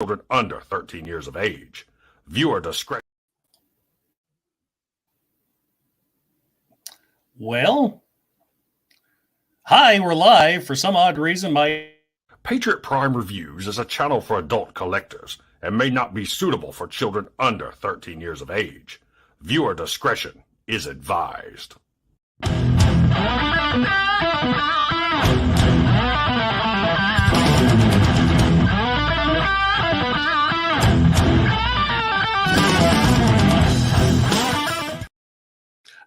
children under 13 years of age. Viewer discretion. Well, hi, we're live. For some odd reason, my Patriot Prime Reviews is a channel for adult collectors and may not be suitable for children under 13 years of age. Viewer discretion is advised.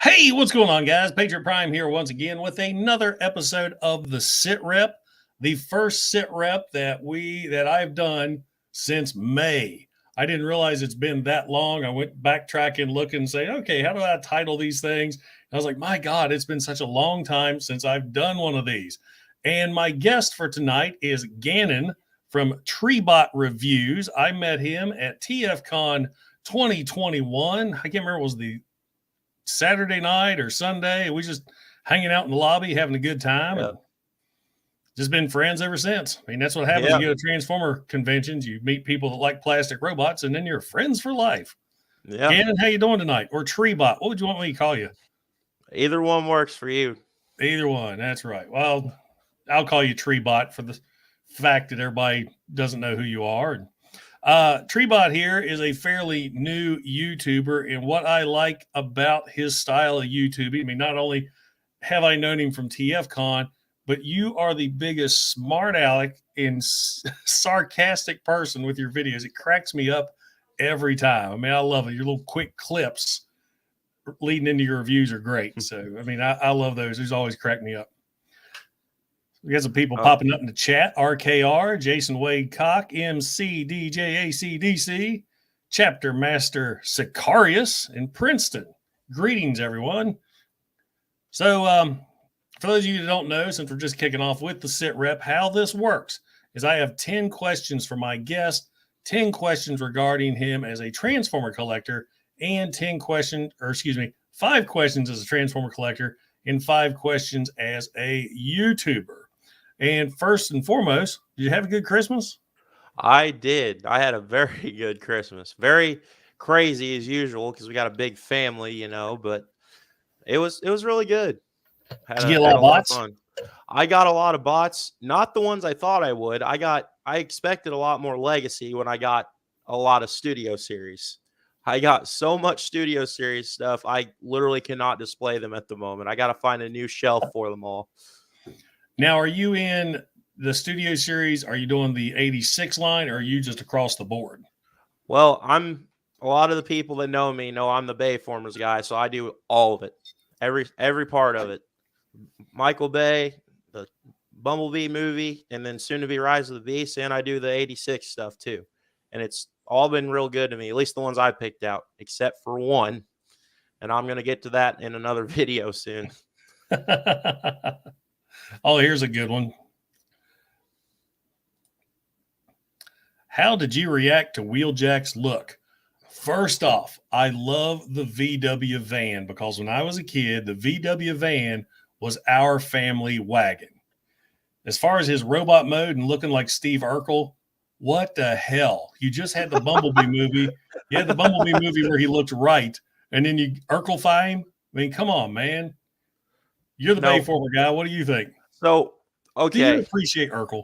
Hey, what's going on, guys? Patriot Prime here once again with another episode of the SITREP, the first SITREP that I've done since May. I didn't realize it's been that long. I went backtracking, looking, saying, okay, how do I title these things? And I was like, my God, it's been such a long time since I've done one of these. And my guest for tonight is Gannon from TreeBot Reviews. I met him at TFCON 2021. I can't remember, it was the Saturday night or Sunday. We just hanging out in the lobby, having a good time. Yeah. Just been friends ever since. I mean, that's what happens. Yeah. You go to Transformer conventions, you meet people that like plastic robots, and then you're friends for life. Yeah. Gannon, how you doing tonight? Or TreeBot? What would you want me to call you? Either one works for you. Either one. That's right. Well, I'll call you TreeBot for the fact that everybody doesn't know who you are. TreeBot here is a fairly new YouTuber, and what I like about his style of YouTubing, I mean, not only have I known him from TFCon, but you are the biggest smart aleck and sarcastic person with your videos. It cracks me up every time. I mean, I love it. Your little quick clips leading into your reviews are great. So, I mean, I love those. These always crack me up. We got some people popping up in the chat. RKR, Jason Wade Cock, MC DJ ACDC, Chapter Master Sicarius in Princeton. Greetings, everyone. So, for those of you that don't know, since we're just kicking off with the SITREP, how this works is I have 10 questions for my guest, 10 questions regarding him as a Transformer collector, and 5 questions as a Transformer collector, and 5 questions as a YouTuber. And first and foremost, did you have a good Christmas? I did. I had a very good Christmas. Very crazy as usual because we got a big family, you know, but it was really good. Did you get a lot of bots? Fun. I got a lot of bots, not the ones I thought I would. I expected a lot more legacy when I got a lot of Studio Series. I got so much Studio Series stuff, I literally cannot display them at the moment. I got to find a new shelf for them all. Now, are you in the Studio Series? Are you doing the 86 line, or are you just across the board? Well, a lot of the people that know me know I'm the Bayformers guy, so I do all of it, every part of it. Michael Bay, the Bumblebee movie, and then soon to be Rise of the Beast, and I do the 86 stuff too. And it's all been real good to me, at least the ones I picked out, except for one. And I'm going to get to that in another video soon. Oh, here's a good one. How did you react to Wheeljack's look? First off, I love the VW van because when I was a kid, the VW van was our family wagon. As far as his robot mode and looking like Steve Urkel, what the hell? You just had the Bumblebee movie. You had the Bumblebee movie where he looked right, and then you Urkelfy him. I mean, come on, man. You're the Bayformer guy. What do you think? So, okay. Do you appreciate Urkel?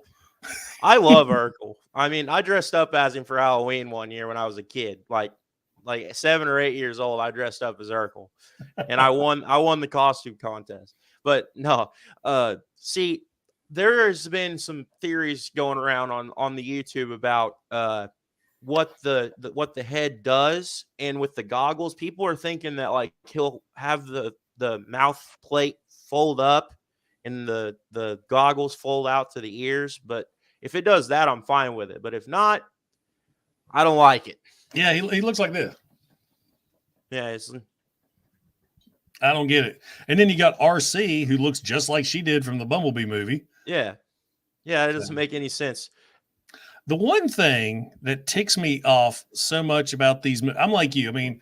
I love Urkel. I mean, I dressed up as him for Halloween one year when I was a kid, like 7 or 8 years old. I dressed up as Urkel, and I won the costume contest. But no, see, there's been some theories going around on the YouTube about what the head does, and with the goggles, people are thinking that like he'll have the mouth plate fold up and the goggles fold out to the ears. But if it does that, I'm fine with it. But if not, I don't like it. Yeah, he looks like this. Yeah, I don't get it. And then you got RC, who looks just like she did from the Bumblebee movie. Yeah, it doesn't make any sense. The one thing that ticks me off so much about these, I'm like you. I mean,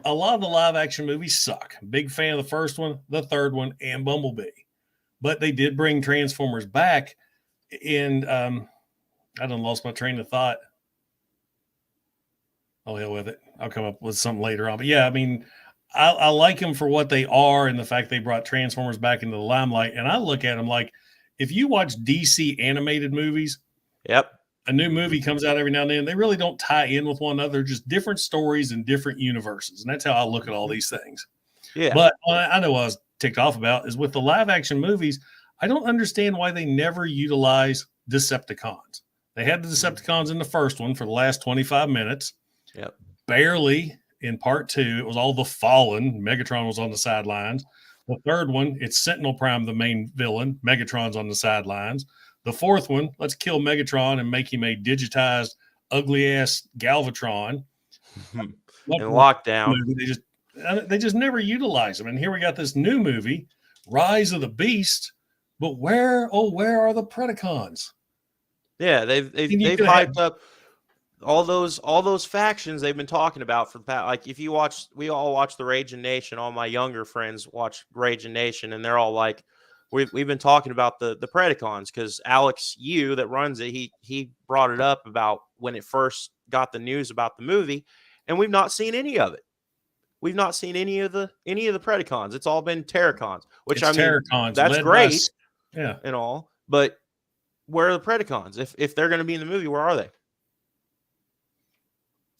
a lot of the live action movies suck. Big fan of the first one, the third one, and Bumblebee. But they did bring Transformers back. And I done lost my train of thought. Oh, hell with it. I'll come up with something later on. But yeah, I mean, I like them for what they are and the fact they brought Transformers back into the limelight. And I look at them like, if you watch DC animated movies, Yep. a new movie comes out every now and then. They really don't tie in with one another, just different stories and different universes. And that's how I look at all these things. Yeah. But I know what I was ticked off about is with the live action movies, I don't understand why they never utilize Decepticons. They had the Decepticons in the first one for the last 25 minutes. Yep. Barely in part 2. It was all the Fallen. Megatron was on the sidelines. The third one, it's Sentinel Prime, the main villain. Megatron's on the sidelines. The fourth one, let's kill Megatron and make him a digitized, ugly-ass Galvatron. In lockdown. They just never utilize them. And here we got this new movie, Rise of the Beast. But where are the Predacons? Yeah, they've hyped up all those factions they've been talking about for the past. Like, if you watch, we all watch the Raging Nation. All my younger friends watch Raging Nation, and they're all like, we've been talking about the Predacons because Alex Yu that runs it, he brought it up about when it first got the news about the movie, and we've not seen any of it. We've not seen any of the Predacons. It's all been Terracons, which Terracons, that's great, yeah, and all. But where are the Predacons? If they're going to be in the movie, where are they?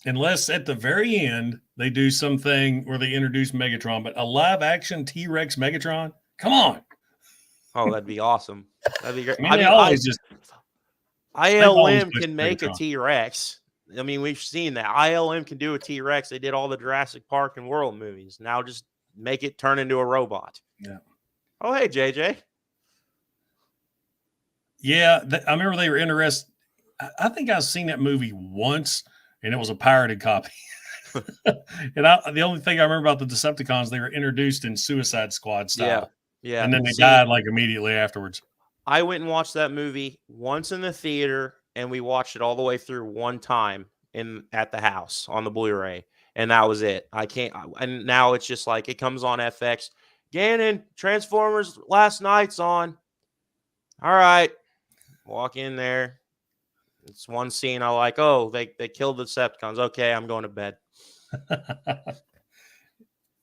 Unless at the very end they do something where they introduce Megatron, but a live action T-Rex Megatron, come on! Oh, that'd be awesome. That'd be great. I mean, ILM can make a T-Rex. I mean, we've seen that. ILM can do a T-Rex. They did all the Jurassic Park and World movies. Now just make it turn into a robot. Yeah. Oh, hey, JJ. Yeah, I remember they were interested. I think I've seen that movie once, and it was a pirated copy. And the only thing I remember about the Decepticons, they were introduced in Suicide Squad style. Yeah. And then they died like immediately afterwards. I went and watched that movie once in the theater, and we watched it all the way through one time at the house on the Blu-ray, and that was it. And now it's just like it comes on FX. Gannon, Transformers Last Night's on. All right, walk in there. It's one scene I like. Oh, they killed the Decepticons. Okay, I'm going to bed.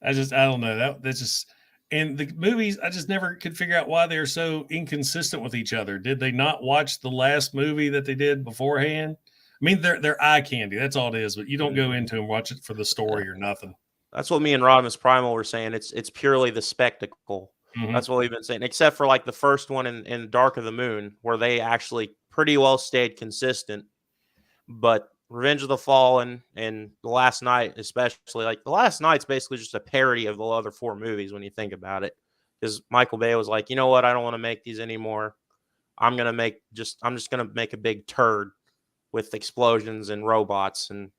I don't know. That's just, and the movies, I just never could figure out why they're so inconsistent with each other. Did they not watch the last movie that they did beforehand? I mean, they're eye candy. That's all it is. But you don't go into and watch it for the story or nothing. That's what me and Rodimus Primal were saying. It's purely the spectacle. Mm-hmm. That's what we've been saying, except for like the first one in Dark of the Moon, where they actually pretty well stayed consistent. But Revenge of the Fallen and The Last Night, especially, like The Last Night's basically just a parody of the other 4 movies when you think about it. Because Michael Bay was like, you know what, I don't want to make these anymore. I'm just gonna make a big turd with explosions and robots, and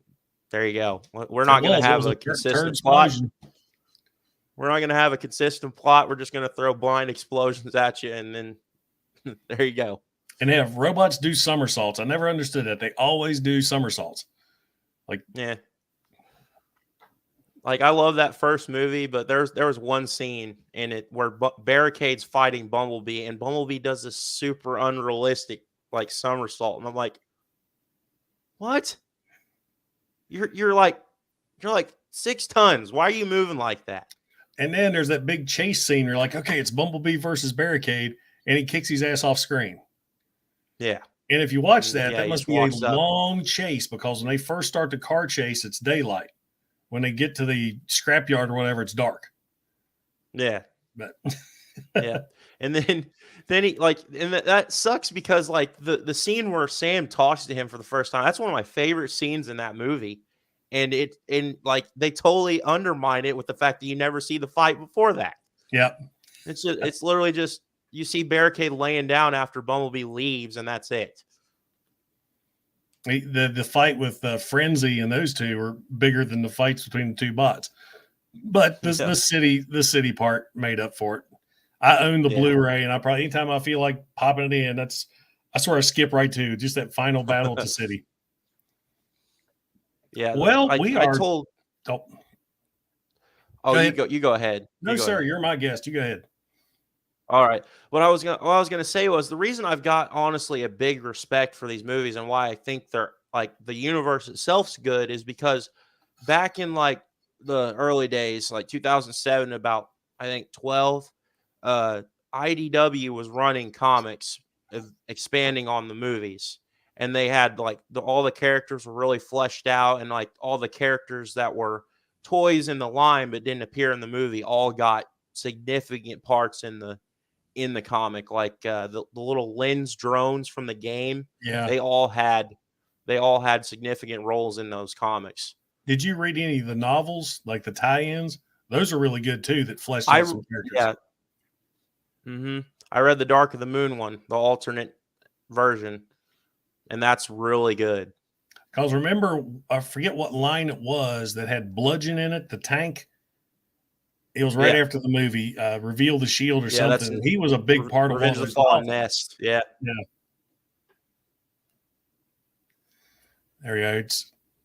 there you go. We're not gonna have a consistent plot. We're not gonna have a consistent plot. We're just gonna throw blind explosions at you, and then there you go. And they have robots do somersaults. I never understood that. They always do somersaults. Yeah. Like, I love that first movie, but there was one scene in it where Barricade's fighting Bumblebee, and Bumblebee does this super unrealistic like somersault, and I'm like, what? You're like 6 tons. Why are you moving like that? And then there's that big chase scene. You're like, okay, it's Bumblebee versus Barricade, and he kicks his ass off screen. Yeah. And if you watch that, that must be a long chase, because when they first start the car chase, it's daylight. When they get to the scrapyard or whatever, it's dark. Yeah. But yeah. And then he that sucks, because like the scene where Sam talks to him for the first time, that's one of my favorite scenes in that movie. And they totally undermine it with the fact that you never see the fight before that. Yeah. It's literally just, you see Barricade laying down after Bumblebee leaves, and that's it. The fight with Frenzy and those two are bigger than the fights between the 2 bots. But the city part made up for it. I own the Blu-ray, and I probably, anytime I feel like popping it in, I swear I skip right to just that final battle at the city. Yeah. Well, you go ahead. No, sir, you're my guest. You go ahead. All right. What I was gonna say was, the reason I've got honestly a big respect for these movies, and why I think they're like the universe itself's good is because back in like the early days, like 2007, about I think 12, IDW was running comics expanding on the movies, and they had like all the characters were really fleshed out, and like all the characters that were toys in the line but didn't appear in the movie all got significant parts in the comic. Like the little lens drones from the game, Yeah. they all had significant roles in those comics. Did you read any of the novels, like the tie-ins? Those are really good too. That fleshed out some characters. Yeah. I read the Dark of the Moon one, the alternate version, and that's really good. Because remember, I forget what line it was that had Bludgeon in it, the tank. It was right after the movie, Reveal the Shield or something. He was a big part of Revenge of the Fallen Nest. Yeah. There you go.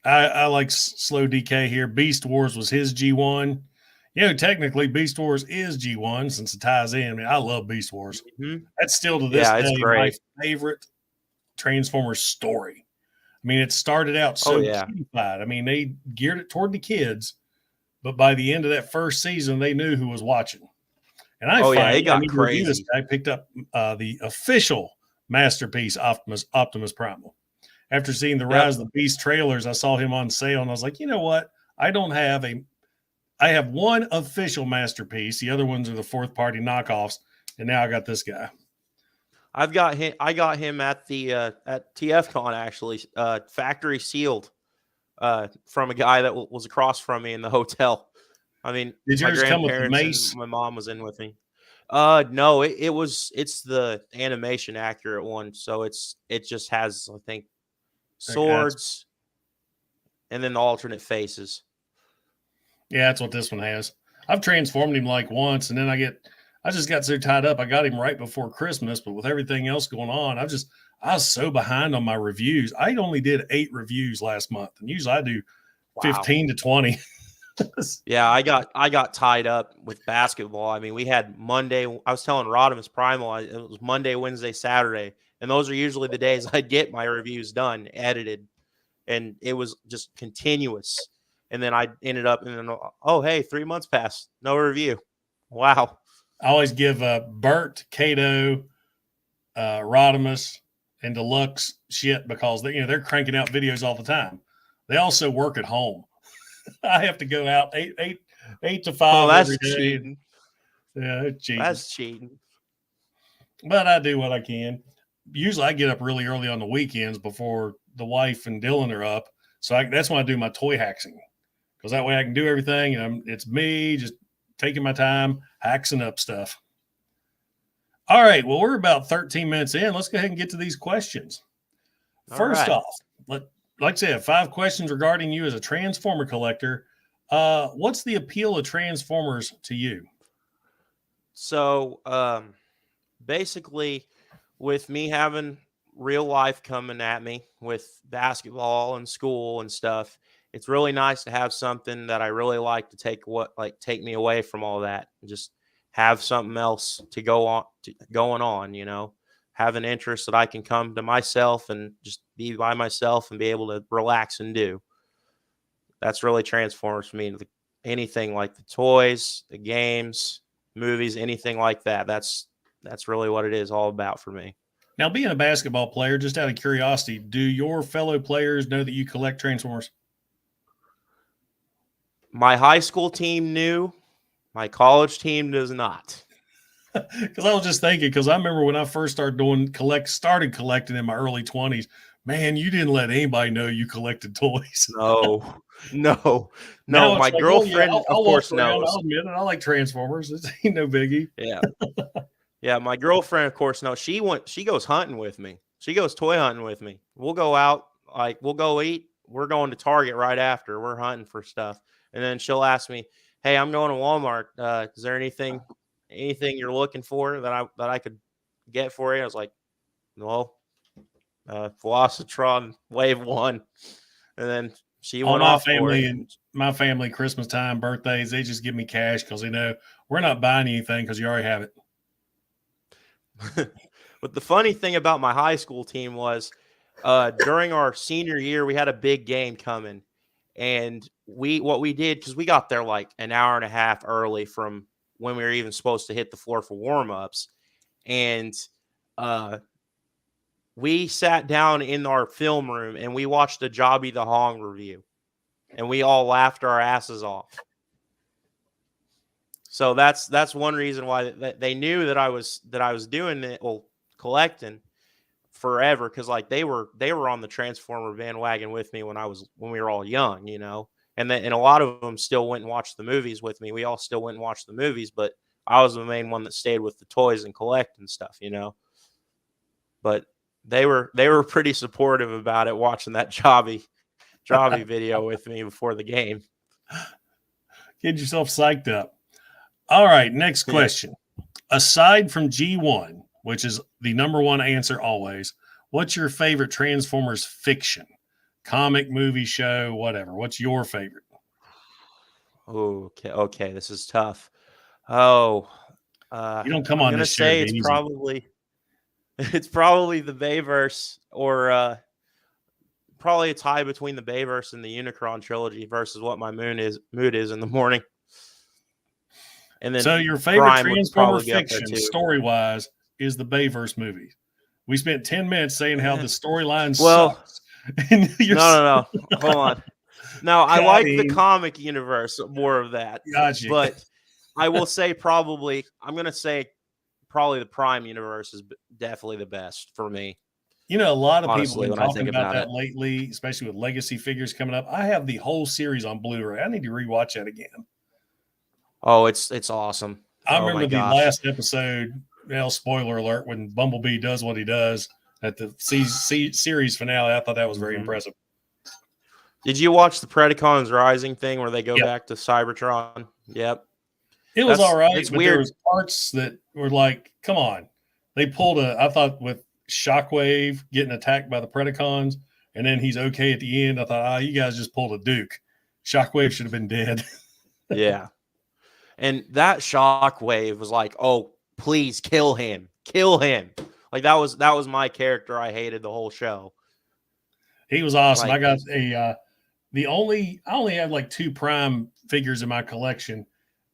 I like Slow DK here. Beast Wars was his G1. Technically Beast Wars is G1 since it ties in. I mean, I love Beast Wars. Mm-hmm. That's still to this day great. my favorite Transformers story. I mean, it started out so cutified. I mean, they geared it toward the kids, but by the end of that first season, they knew who was watching. And it got crazy. I picked up the official masterpiece, Optimus Primal. After seeing the Rise of the Beast trailers, I saw him on sale, and I was like, you know what? I have one official masterpiece. The other ones are the fourth party knockoffs, and now I got this guy. I got him at the at TFCON actually, factory sealed, from a guy that was across from me in the hotel. I mean, did yours come with the mace? My mom was in with me. No, it's the animation accurate one, so it just has, I think, swords and then the alternate faces. Yeah, that's what this one has. I've transformed him like once, and then I just got so tied up. I got him right before Christmas, but with everything else going on, I was so behind on my reviews. I only did 8 reviews last month, and usually I do 15 to 20. Yeah, I got tied up with basketball. I mean, we had Monday. I was telling Rodimus Primal it was Monday, Wednesday, Saturday, and those are usually the days I'd get my reviews done, edited, and it was just continuous. And then I ended up, and then, oh, hey, 3 months passed, no review. Wow. I always give Bert, Kato, Rodimus, and Deluxe shit because they're cranking out videos all the time. They also work at home. I have to go out 8 to 5 that's every day. cheating. Yeah, it's cheating. That's cheating. But I do what I can. Usually I get up really early on the weekends before the wife and Dylan are up. So that's when I do my Toyhaxing. Because that way I can do everything. And it's me just taking my time, haxing up stuff. All right. Well, we're about 13 minutes in. Let's go ahead and get to these questions. First off, like I said, 5 questions regarding you as a Transformer collector. What's the appeal of Transformers to you? So basically, with me having real life coming at me with basketball and school and stuff, it's really nice to have something that I really like to take me away from all that and just have something else to going on, have an interest that I can come to myself and just be by myself and be able to relax and do. That's really Transformers for me. Anything like the toys, the games, movies, anything like that. That's really what it is all about for me. Now, being a basketball player, just out of curiosity, do your fellow players know that you collect Transformers? My high school team knew. My college team does not. Because I was just thinking, because I remember when I first started started collecting in my early 20s, man, you didn't let anybody know you collected toys. No. My girlfriend, of course, knows. I'll admit it. I like Transformers. It ain't no biggie. Yeah. Yeah, my girlfriend, of course, knows. She goes hunting with me. She goes toy hunting with me. We'll go out, we'll go eat. We're going to Target right after. We're hunting for stuff. And then she'll ask me, hey, I'm going to Walmart. Is there anything you're looking for that I could get for you? I was like, no. Velocitron Wave 1. And then she went off for it. And my family, Christmas time, birthdays, they just give me cash because they know we're not buying anything because you already have it. But the funny thing about my high school team was during our senior year, we had a big game coming, and what we did, because we got there like an hour and a half early from when we were even supposed to hit the floor for warm-ups, and we sat down in our film room and we watched a Jobby the Hong review, and we all laughed our asses off. So that's one reason why they knew that I was doing it, well, collecting forever, because like they were on the Transformer bandwagon with me when we were all young, you know, and a lot of them still went and watched the movies with me. We all still went and watched the movies, but I was the main one that stayed with the toys and collect and stuff, you know. But they were pretty supportive about it, watching that Jobby video with me before the game. Get yourself psyched up. All right, next question. Aside from G1, which is the number one answer always, what's your favorite Transformers fiction? Comic, movie, show, whatever. What's your favorite? Okay, this is tough. Oh, you don't come I'm on gonna this show. say it's probably the Bayverse, or probably a tie between the Bayverse and the Unicron trilogy versus what my mood is in the morning. And then so your favorite Prime Transformer fiction, story-wise, is the Bayverse movie. We spent 10 minutes saying how the storyline sucks. No. Hold on. No, I like the comic universe more of that. Gotcha. But I will say I'm going to say probably the Prime universe is definitely the best for me. You know, a lot of honestly, people have been talking about that lately, especially with Legacy figures coming up. I have the whole series on Blu-ray. I need to rewatch that again. Oh, it's awesome. I remember the last episode, spoiler alert, when Bumblebee does what he does at the series finale. I thought that was very impressive. Did you watch the Predacons Rising thing where they go back to Cybertron? Yep. It was all right. It's but weird. There was parts that were like, come on. They pulled I thought with Shockwave getting attacked by the Predacons, and then he's okay at the end. I thought, you guys just pulled a Duke. Shockwave should have been dead. Yeah. And that Shockwave was like, oh, please kill him. Kill him. Like that was my character I hated the whole show. He was awesome. I got I only have like 2 Prime figures in my collection,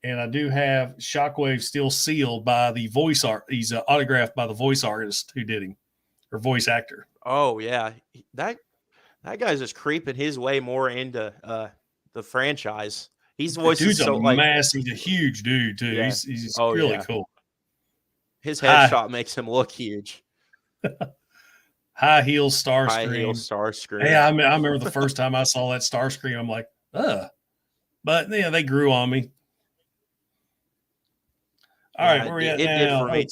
and I do have Shockwave still sealed by the voice art. He's autographed by the voice artist who did him, or voice actor. Oh yeah, that guy's just creeping his way more into the franchise. He's voiced so massive. He's a huge dude too. Yeah. He's really cool. His headshot makes him look huge. High heel Starscream. Hey, I remember the first time I saw that Starscream, I'm like, but they grew on me. All right, where are we at now? It did for me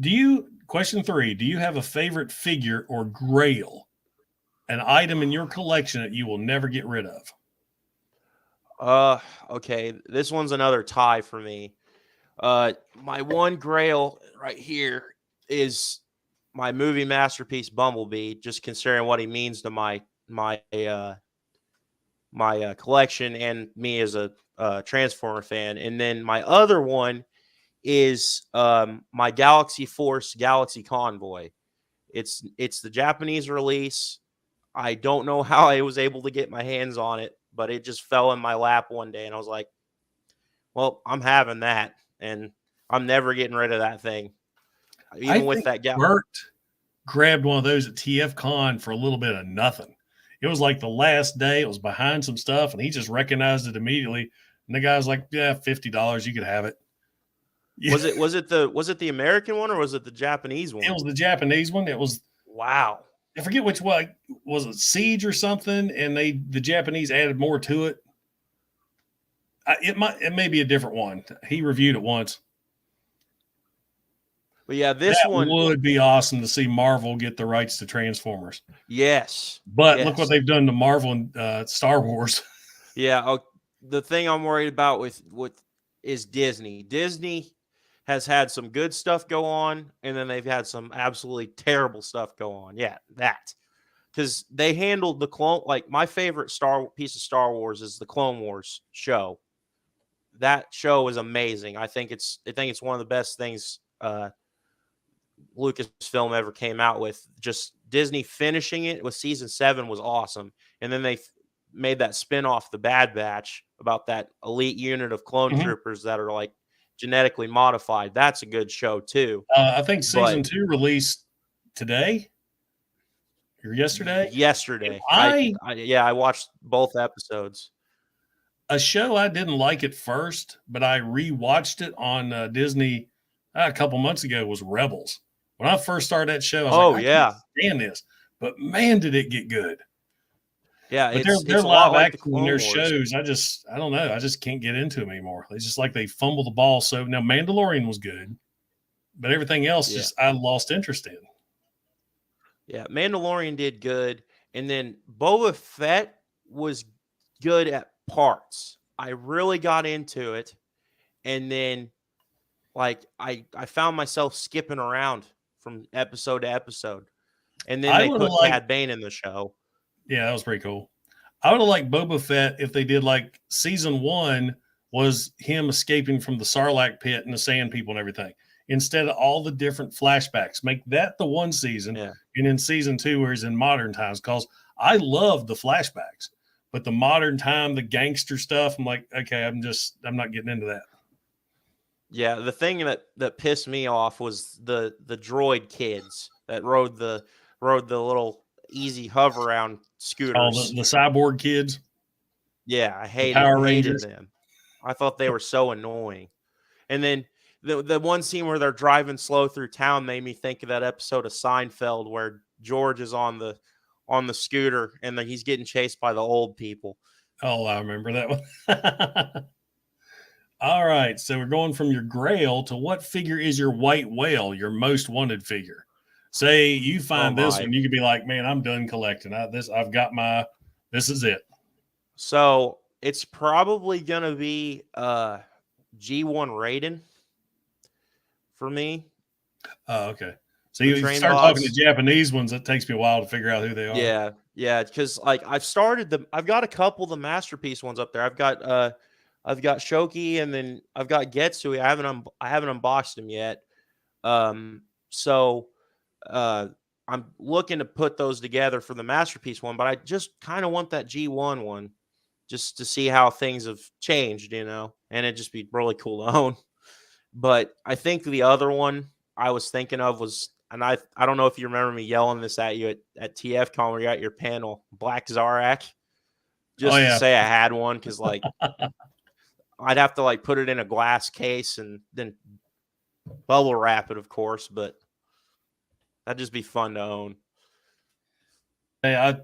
too. Question 3, do you have a favorite figure or grail, an item in your collection that you will never get rid of? Okay, this one's another tie for me. My one grail right here is my movie masterpiece Bumblebee, just considering what he means to my collection and me as a Transformer fan. And then my other one is my Galaxy Force Galaxy Convoy. It's the Japanese release. I don't know how I was able to get my hands on it, but it just fell in my lap one day, and I was like, well, I'm having that, and I'm never getting rid of that thing. Even with that gap. Bert grabbed one of those at TFCON for a little bit of nothing. It was like the last day. It was behind some stuff, and he just recognized it immediately. And the guy's like, yeah, $50, you could have it. Yeah. Was it the American one or was it the Japanese one? It was the Japanese one. It was wow. I forget which one. Was it Siege or something? And the Japanese added more to it. It may be a different one. He reviewed it once. But yeah, this one would be awesome to see Marvel get the rights to Transformers. Yes. But look what they've done to Marvel and Star Wars. Yeah. The thing I'm worried about with is Disney. Disney has had some good stuff go on, and then they've had some absolutely terrible stuff go on. Yeah, that. Because they handled the clone, like my favorite piece of Star Wars is the Clone Wars show. That show is amazing. I think it's one of the best things Lucasfilm ever came out with. Just Disney finishing it with season 7 was awesome. And then they made that spin-off, The Bad Batch, about that elite unit of clone troopers that are like genetically modified. That's a good show too. I think season 2 released today or yesterday. Yesterday. I watched both episodes. A show I didn't like at first, but I rewatched it on Disney a couple months ago was Rebels. When I first started that show, I was like, I can't stand this. But man, did it get good. Yeah, but they're live action in their shows. I don't know. I just can't get into them anymore. It's just like they fumble the ball. So now Mandalorian was good, but everything else just I lost interest in. Yeah, Mandalorian did good, and then Boba Fett was good at parts. I really got into it, and then like I found myself skipping around from episode to episode, and then they put Cad Bane in the show. Yeah, that was pretty cool. I would have liked Boba Fett if they did like season 1 was him escaping from the Sarlacc pit and the Sand People and everything, instead of all the different flashbacks. Make that the one season, and in season 2 where he's in modern times. Because I love the flashbacks, but the modern time, the gangster stuff, I'm like, okay, I'm not getting into that. Yeah, the thing that pissed me off was the droid kids that rode the little easy hover around scooters. Oh, the cyborg kids. Yeah, I hated them. I thought they were so annoying. And then the one scene where they're driving slow through town made me think of that episode of Seinfeld where George is on the scooter and he's getting chased by the old people. Oh, I remember that one. All right, so we're going from your Grail to what figure is your white whale, your most wanted figure? Say you find this one, you could be like, man, I'm done collecting. This is it. So it's probably gonna be G1 Raiden for me. Oh, okay. So you start talking to Japanese ones, it takes me a while to figure out who they are. Yeah, because like I've got a couple of the masterpiece ones up there. I've got Shoki, and then I've got Getsu. I haven't unboxed them yet. So I'm looking to put those together for the masterpiece one, but I just kind of want that G1 one just to see how things have changed, and it'd just be really cool to own. But I think the other one I was thinking of was, and I don't know if you remember me yelling this at you at TFCON where you're at your panel, Black Zarak, just to say I had one, because like I'd have to like put it in a glass case and then bubble wrap it, of course, but that'd just be fun to own. Hey, I'd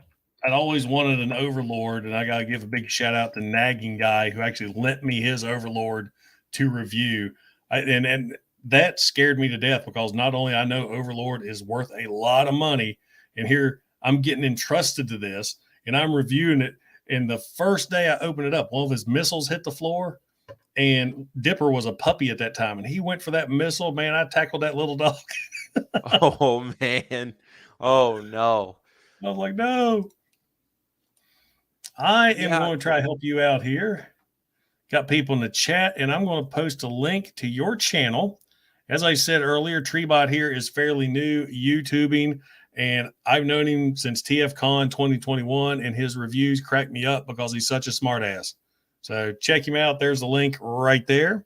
always wanted an Overlord, and I got to give a big shout out to Nagging Guy who actually lent me his Overlord to review. And that scared me to death, because not only I know Overlord is worth a lot of money, and here I'm getting entrusted to this, and I'm reviewing it. And the first day I opened it up, one of his missiles hit the floor, and Dipper was a puppy at that time, and he went for that missile. Man, I tackled that little dog. Oh, man. Oh, no. I was like, no. I am going to try to help you out here. Got people in the chat, and I'm going to post a link to your channel. As I said earlier, TreeBot here is fairly new YouTubing, and I've known him since TFCON 2021, and his reviews crack me up because he's such a smartass. So check him out. There's the link right there.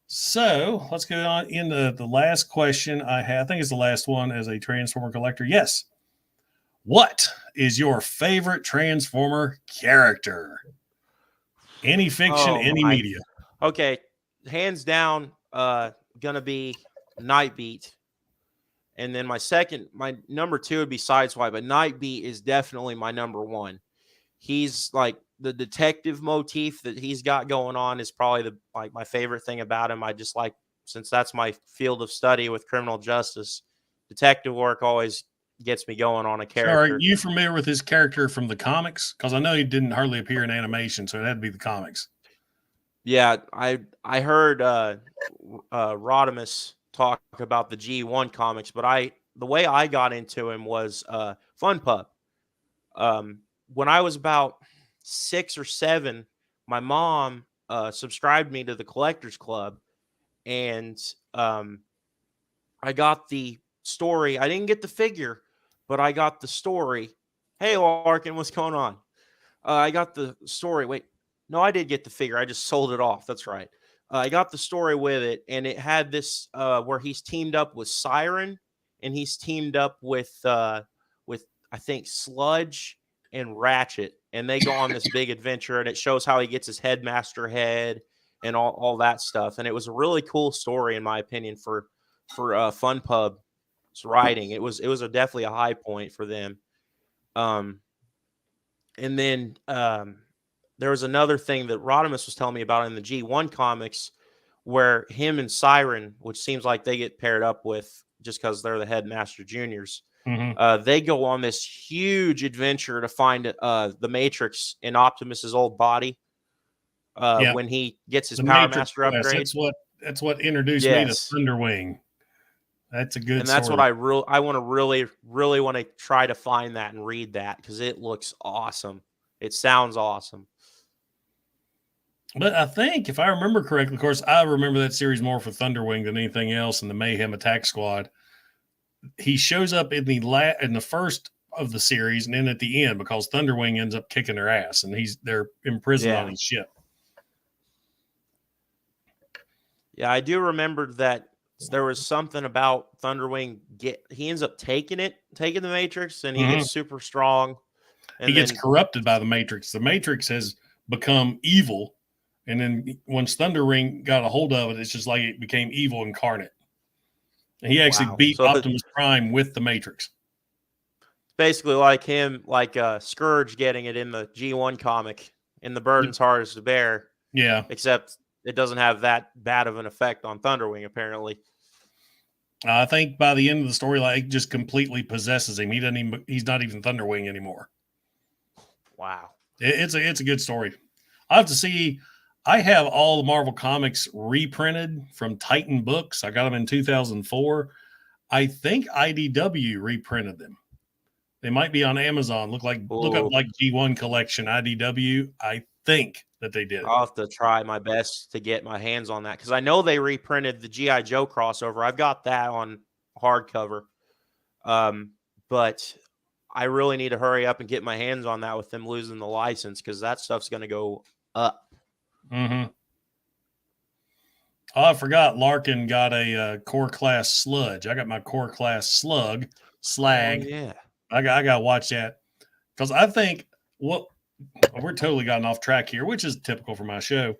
So let's go on into the last question I have. I think it's the last one as a Transformer collector. Yes. What is your favorite Transformer character? Any fiction, any media. Okay. Hands down, gonna be Nightbeat. And then my number 2 would be Sideswipe, but Nightbeat is definitely my number 1. He's like the detective motif that he's got going on is probably my favorite thing about him. I just like, since that's my field of study with criminal justice, detective work always gets me going on a character. So are you familiar with his character from the comics? Because I know he didn't hardly appear in animation, so it had to be the comics. Yeah, I heard Rodimus talk about the G1 comics, but the way I got into him was Fun Pup. When I was about 6 or 7, my mom subscribed me to the Collectors Club, and I got the story. I didn't get the figure, but I got the story. Hey, Larkin, what's going on? I got the story. Wait, no, I did get the figure. I just sold it off. That's right. I got the story with it, and it had this where he's teamed up with Siren, and he's teamed up with I think Sludge and Ratchet, and they go on this big adventure, and it shows how he gets his headmaster head and all that stuff. And it was a really cool story, in my opinion, for Fun Pub's writing. It was definitely a high point for them. And then there was another thing that Rodimus was telling me about in the G1 comics, where him and Siren, which seems like they get paired up with just because they're the Headmaster Juniors, they go on this huge adventure to find the Matrix in Optimus's old body when he gets his Power Master upgrade. That's what introduced me to Thunderwing. That's a good. And that's story. what I want to really want to try to find that and read that, because it looks awesome. It sounds awesome. But I think, if I remember correctly, of course, I remember that series more for Thunderwing than anything else in the Mayhem Attack Squad. He shows up in the first of the series, and then at the end, because Thunderwing ends up kicking their ass, and they're imprisoned on his ship. Yeah, I do remember that there was something about Thunderwing. He ends up taking the Matrix, and he gets super strong. And he gets corrupted by the Matrix. The Matrix has become evil, and then once Thunderwing got a hold of it, it's just like it became evil incarnate. And he actually beat Optimus Prime with the Matrix. Basically like him, like Scourge getting it in the G1 comic, in The Burden's Hardest to Bear. Yeah. Except it doesn't have that bad of an effect on Thunderwing, apparently. I think by the end of the story, like, it just completely possesses him. He's not even Thunderwing anymore. Wow. It's a good story. I have to see. I have all the Marvel Comics reprinted from Titan Books. I got them in 2004. I think IDW reprinted them. They might be on Amazon. Look up like G1 Collection IDW. I think that they did. I'll have to try my best to get my hands on that, because I know they reprinted the G.I. Joe crossover. I've got that on hardcover. But I really need to hurry up and get my hands on that with them losing the license, because that stuff's going to go up. Mm-hmm. Oh, I forgot Larkin got a core class Sludge. I got my core class Slag. Oh, yeah. I got to watch that, because I think we're totally gotten off track here, which is typical for my show,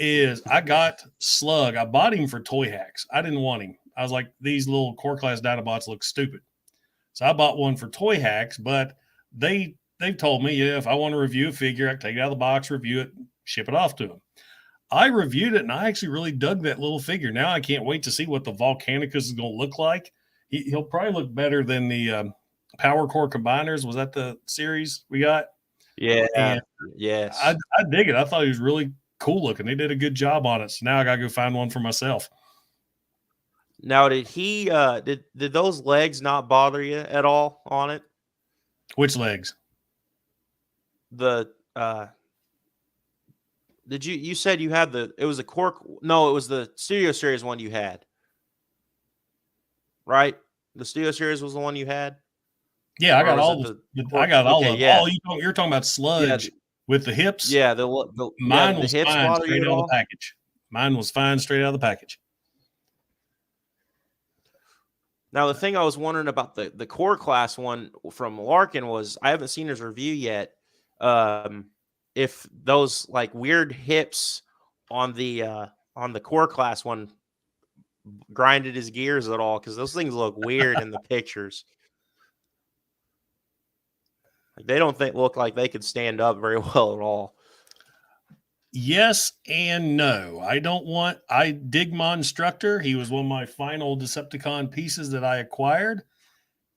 is I got Slug. I bought him for Toyhax. I didn't want him. I was like, these little core class Dinobots look stupid. So I bought one for Toyhax, but they've told me, if I want to review a figure, I can take it out of the box, review it, ship it off to them. I reviewed it, and I actually really dug that little figure. Now I can't wait to see what the Volcanicus is going to look like. He'll probably look better than the Power Core Combiners. Was that the series we got? Yeah. And yes. I dig it. I thought he was really cool looking. They did a good job on it. So now I got to go find one for myself. Now, did he did those legs not bother you at all on it? Which legs? The you said you had it was the Studio Series one you had, right? The Studio Series was the one you had. Yeah, I got all of them. Yeah. Oh, you're talking about Sludge with the hips? Yeah, mine was the hips fine straight out of all? the package. Mine was fine straight out of the package. Now, the thing I was wondering about the core class one from Larkin was, I haven't seen his review yet. If those like weird hips on the core class one grinded his gears at all, because those things look weird in the pictures. Like, they don't look like they could stand up very well at all. Yes and no. I dig Monstructor. He was one of my final Decepticon pieces that I acquired,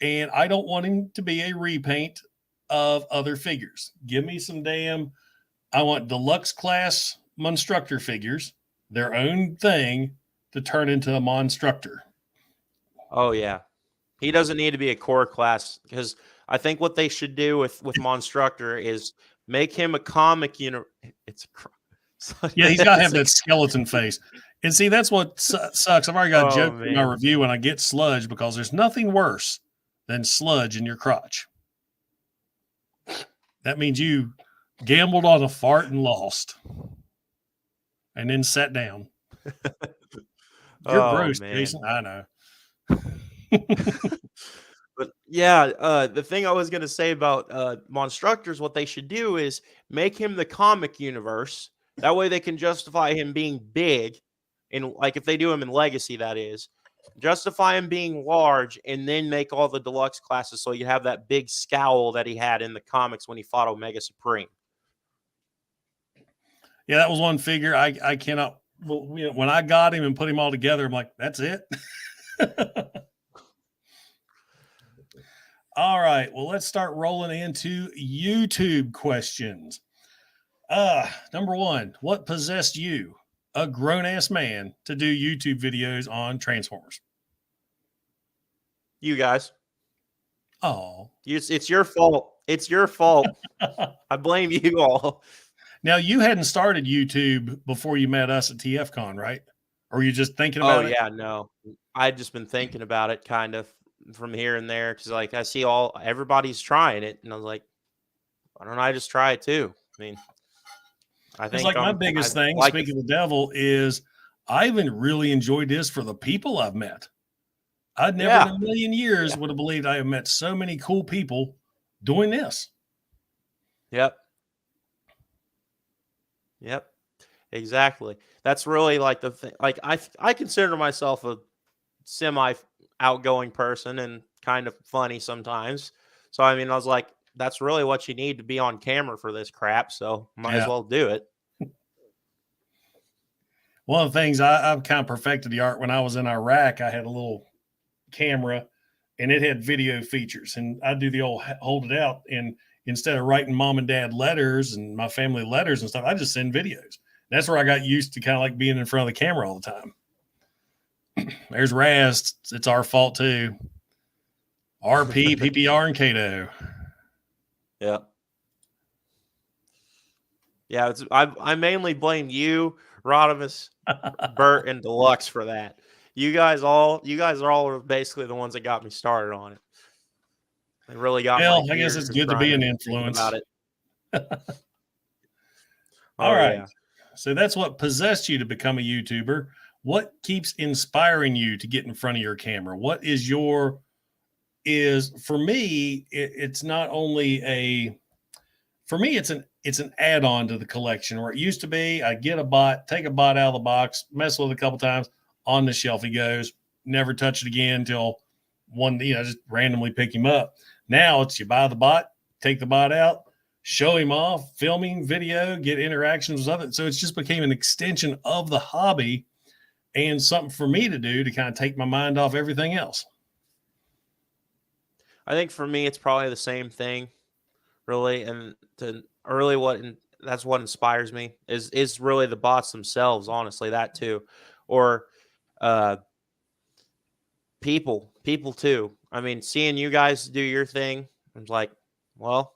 and I don't want him to be a repaint of other figures. Give me I want deluxe class Monstructor figures, their own thing, to turn into a Monstructor. Oh, yeah. He doesn't need to be a core class, because I think what they should do with Monstructor is make him a comic. It's yeah, he's got to have that skeleton face. And see, that's what sucks. I've already got a Oh, joke in my man. review when I get sludge, because there's nothing worse than sludge in your crotch. That means you gambled on a fart and lost, and then sat down. You're Oh, gross, man. Jason. I know. But yeah, the thing I was gonna say about Monstructors, what they should do is make him the comic universe. That way they can justify him being big, in like if they do him in Legacy, that is. Justify him being large, and then make all the deluxe classes so you have that big scowl that he had in the comics when he fought Omega Supreme. Yeah, that was one figure I cannot. Well, when I got him and put him all together, I'm like, that's it. All right. Well, let's start rolling into YouTube questions. Number one, what possessed you, a grown-ass man, to do YouTube videos on Transformers? You guys, Oh. it's your fault. It's your fault. I blame you all. Now, you hadn't started YouTube before you met us at TFCON, right? Or were you just thinking Oh about it? yeah, no. I'd just been thinking about it kind of from here and there, because like I see everybody's trying it, and I was like, why don't I just try it too? I mean, I It's think like my biggest thing, like speaking of the devil, is I even really enjoyed this for the people I've met. I'd never in a million years would have believed I have met so many cool people doing this. Yep. Exactly. That's really like the thing. Like I consider myself a semi outgoing person and kind of funny sometimes. So I mean, I was like, that's really what you need to be on camera for this crap. So might as well do it. One of the things I've kind of perfected the art. When I was in Iraq, I had a little camera and it had video features, and I'd do the old hold it out, and instead of writing mom and dad letters and my family letters and stuff, I just send videos. That's where I got used to kind of like being in front of the camera all the time. There's Raz. It's our fault too. RP, PPR, and Kato. Yeah. Yeah. I mainly blame you, Rodimus, Bert, and Deluxe for that. You guys are all basically the ones that got me started on it. They really got well, my I guess it's good to trying be an think influence. about it. All right. Yeah. So that's what possessed you to become a YouTuber. What keeps inspiring you to get in front of your camera? What is for me, it's not only for me, it's an add-on to the collection, where it used to be I'd get a bot, take a bot out of the box, mess with it a couple times, on the shelf he goes, never touch it again until one, just randomly pick him up. Now it's you buy the bot, take the bot out, show him off, filming, video, get interactions with it. So it's just became an extension of the hobby and something for me to do to kind of take my mind off everything else. I think for me, it's probably the same thing, really. And that's what inspires me is really the bots themselves, honestly, that too. Or people too. I mean, seeing you guys do your thing, I'm like, well,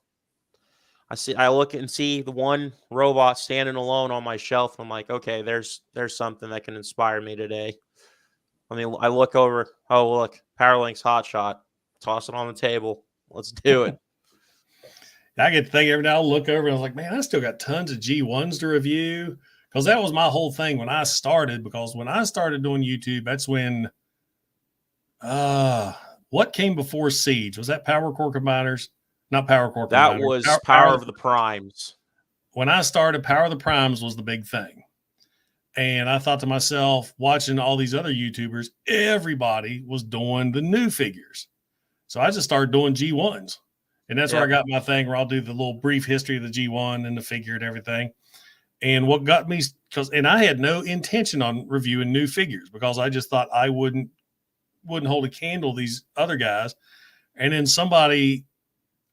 I look and see the one robot standing alone on my shelf. I'm like, okay, there's something that can inspire me today. I mean, I look over, oh look, Powerlink's hot shot. Toss it on the table. Let's do it. I get to think every day I'll look over and I was like, man, I still got tons of G1s to review. Because that was my whole thing when I started. Because when I started doing YouTube, that's when what came before Siege? Was that Power Core Combiners? Not Power Core Combiners. That was Power of the Primes. When I started, Power of the Primes was the big thing. And I thought to myself, watching all these other YouTubers, everybody was doing the new figures. So I just started doing G1s. And that's where I got my thing, where I'll do the little brief history of the G1 and the figure and everything. And what got me, and I had no intention on reviewing new figures, because I just thought I wouldn't hold a candle to these other guys. And then somebody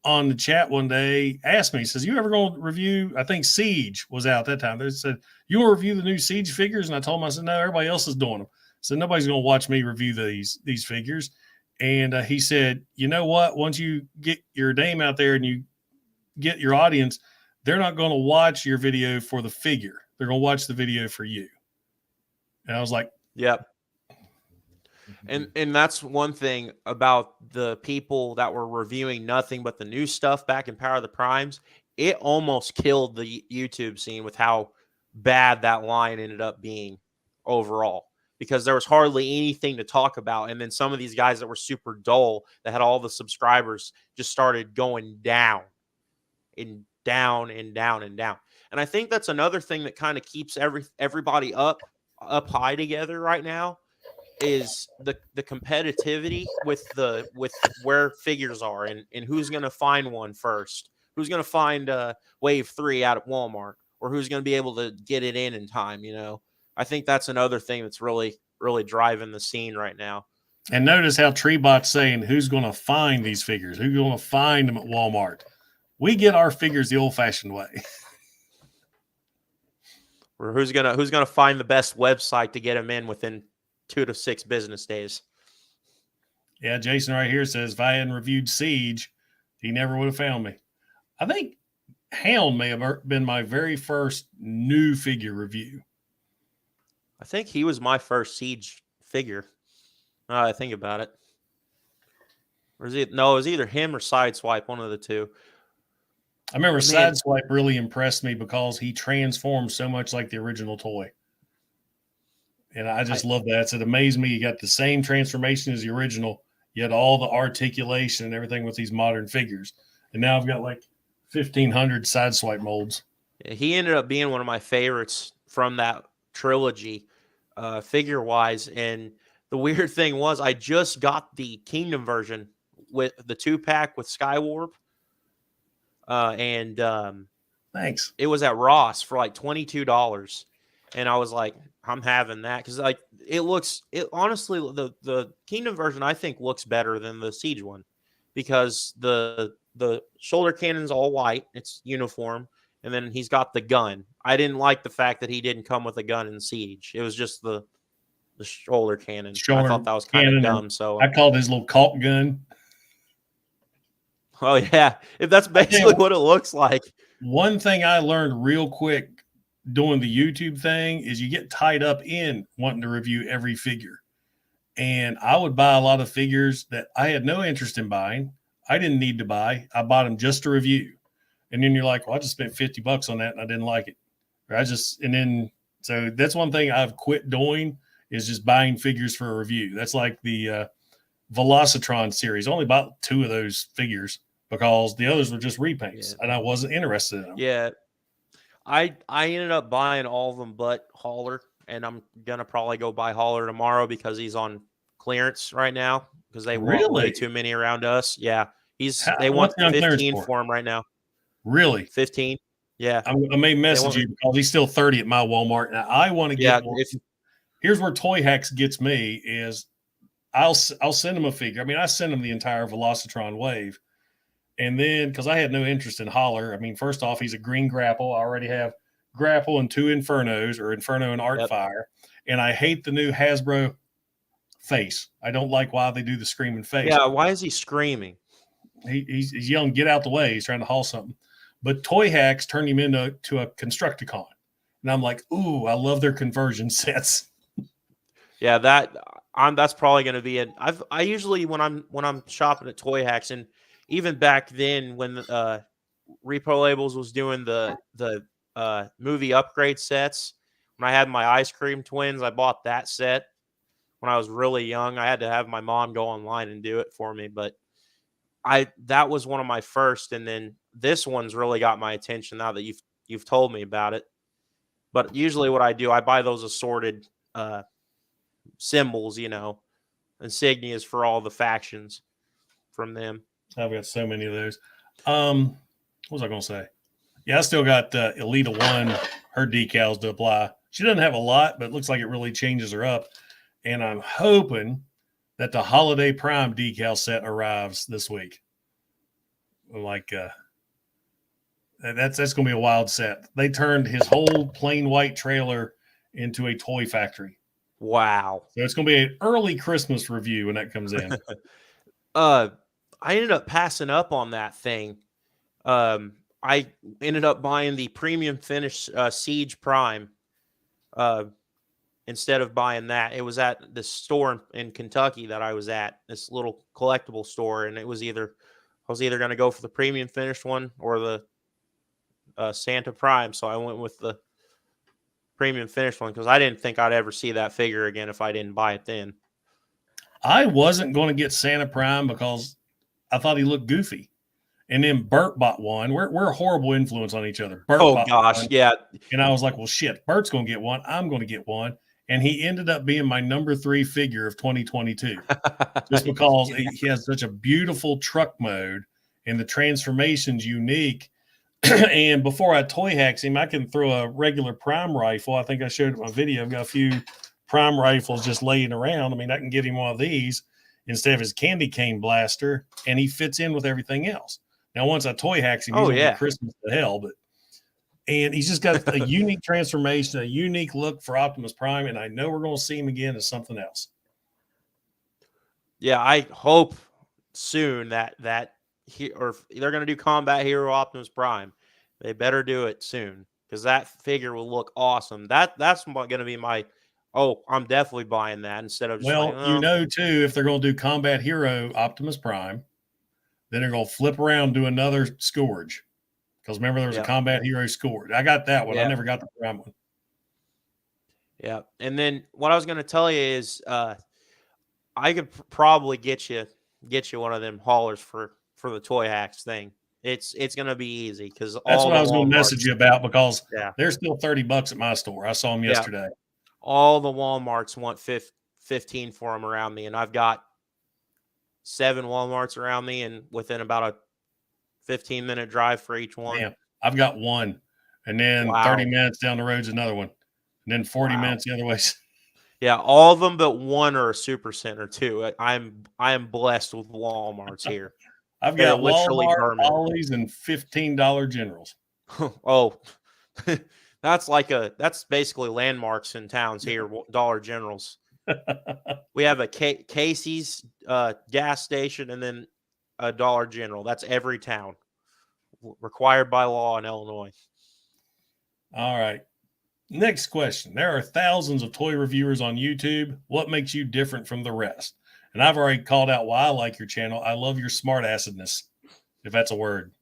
on the chat one day asked me, says, you ever going to review, I think Siege was out that time. They said, you want to review the new Siege figures? And I told them, I said, no, everybody else is doing them. So nobody's going to watch me review these figures. And he said, you know what? Once you get your name out there and you get your audience, they're not going to watch your video for the figure. They're going to watch the video for you. And I was like, Yep. And that's one thing about the people that were reviewing nothing but the new stuff back in Power of the Primes. It almost killed the YouTube scene with how bad that line ended up being overall, because there was hardly anything to talk about. And then some of these guys that were super dull, that had all the subscribers, just started going down and down and down and down. And I think that's another thing that kind of keeps everybody up high together right now, is the competitivity with where figures are, and who's going to find one first, who's going to find wave 3 out at Walmart, or who's going to be able to get it in time. I think that's another thing that's really driving the scene right now. And notice how TreeBot's saying, who's going to find these figures? Who's going to find them at Walmart? We get our figures the old-fashioned way. Or who's gonna find the best website to get them in within 2 to 6 business days. Yeah, Jason right here says, if I hadn't reviewed Siege, he never would have found me. I think Hound may have been my very first new figure review. I think he was my first Siege figure. Now I think about it. Or is it? No, it was either him or Sideswipe, one of the two. I remember Sideswipe really impressed me because he transformed so much like the original toy. And I just love that. It amazed me. You got the same transformation as the original, yet all the articulation and everything with these modern figures. And now I've got like 1,500 Sideswipe molds. He ended up being one of my favorites from that trilogy, figure-wise. And the weird thing was, I just got the Kingdom version with the 2-pack with Skywarp. Thanks. It was at Ross for like $22. And I was like, I'm having that, because like honestly, the Kingdom version I think looks better than the Siege one, because the shoulder cannon's all white, it's uniform, and then he's got the gun. I didn't like the fact that he didn't come with a gun in Siege. It was just the shoulder cannon. I thought that was kind of dumb. So I called his little caulk gun. Oh yeah, if that's basically what it looks like. One thing I learned real quick doing the YouTube thing is you get tied up in wanting to review every figure. And I would buy a lot of figures that I had no interest in buying. I didn't need to buy. I bought them just to review. And then you're like, well, I just spent $50 on that and I didn't like it. Or so that's one thing I've quit doing, is just buying figures for a review. That's like the Velocitron series. I only bought 2 of those figures because the others were just repaints, and I wasn't interested in them. Yeah. I ended up buying all of them but Hauler, and I'm gonna probably go buy Hauler tomorrow because he's on clearance right now, because they want way too many around us. Yeah, they want 15 for him right now. Really? 15? Yeah. I may message you because he's still 30 at my Walmart. Now I want to get one. Here's where Toyhax gets me is I'll send him a figure. I mean, I send him the entire Velocitron wave. And then, because I had no interest in Holler, I mean, first off, he's a green grapple. I already have grapple and 2 Infernos, or Inferno and Artfire. And I hate the new Hasbro face. I don't like why they do the screaming face. Yeah, why is he screaming? He's yelling, get out the way. He's trying to haul something. But Toyhax turned him into a Constructicon. And I'm like, ooh, I love their conversion sets. Yeah, that's probably going to be it. I usually, when I'm shopping at Toyhax, and even back then when Repo Labels was doing the movie upgrade sets, when I had my Ice Cream Twins, I bought that set when I was really young. I had to have my mom go online and do it for me, but that was one of my first, and then this one's really got my attention now that you've told me about it. But usually what I do, I buy those assorted symbols, insignias for all the factions from them. I've got so many of those. What was I going to say? Yeah, I still got Elita 1, her decals to apply. She doesn't have a lot, but it looks like it really changes her up. And I'm hoping that the Holiday Prime decal set arrives this week. Like, that's going to be a wild set. They turned his whole plain white trailer into a toy factory. Wow. So it's going to be an early Christmas review when that comes in. I ended up passing up on that thing. I ended up buying the premium finish Siege Prime. And instead of buying that. It was at this store in Kentucky that I was at, this little collectible store, and it was I was either going to go for the premium finished one or the Santa Prime. So I went with the premium finished one because I didn't think I'd ever see that figure again if I didn't buy it then. I wasn't going to get Santa Prime because I thought he looked goofy. And then Bert bought one. We're a horrible influence on each other. Bert bought one, yeah. And I was like, well, shit, Bert's going to get one. I'm going to get one. And he ended up being my number 3 figure of 2022 just because he has such a beautiful truck mode and the transformation's unique. And before I Toyhax him, I can throw a regular prime rifle. I think I showed it in my video. I've got a few prime rifles just laying around. I mean, I can get him one of these instead of his candy cane blaster, and he fits in with everything else. Now, once I Toyhax him, he's going to be Christmas to hell. And he's just got a unique transformation, a unique look for Optimus Prime, and I know we're going to see him again as something else. Yeah, I hope soon that or if they're going to do Combat Hero Optimus Prime, they better do it soon because that figure will look awesome. That's going to be my I'm definitely buying that instead of just too, if they're going to do Combat Hero Optimus Prime, then they're going to flip around do another Scourge. Because remember, there was a Combat Hero Scourge. I got that one. I never got the Prime one. Yeah. And then what I was going to tell you is I could probably get you one of them haulers for the Toyhax thing. It's going to be easy because that's what I was going to message you about because they're still $30 at my store. I saw them yesterday. All the Walmarts want 15 for them around me, and I've got 7 Walmarts around me, and within about a 15-minute drive for each one. Damn, I've got one, and then 30 minutes down the road's another one, and then 40 minutes the other way. Yeah, all of them but one are a super center too. I am blessed with Walmarts here. I've got Walmart, Ollie's, and $15 Generals. That's basically landmarks in towns here. Dollar Generals. We have a Casey's gas station and then a Dollar General. That's every town required by law in Illinois. All right. Next question. There are thousands of toy reviewers on YouTube. What makes you different from the rest? And I've already called out why I like your channel. I love your smart assedness, if that's a word.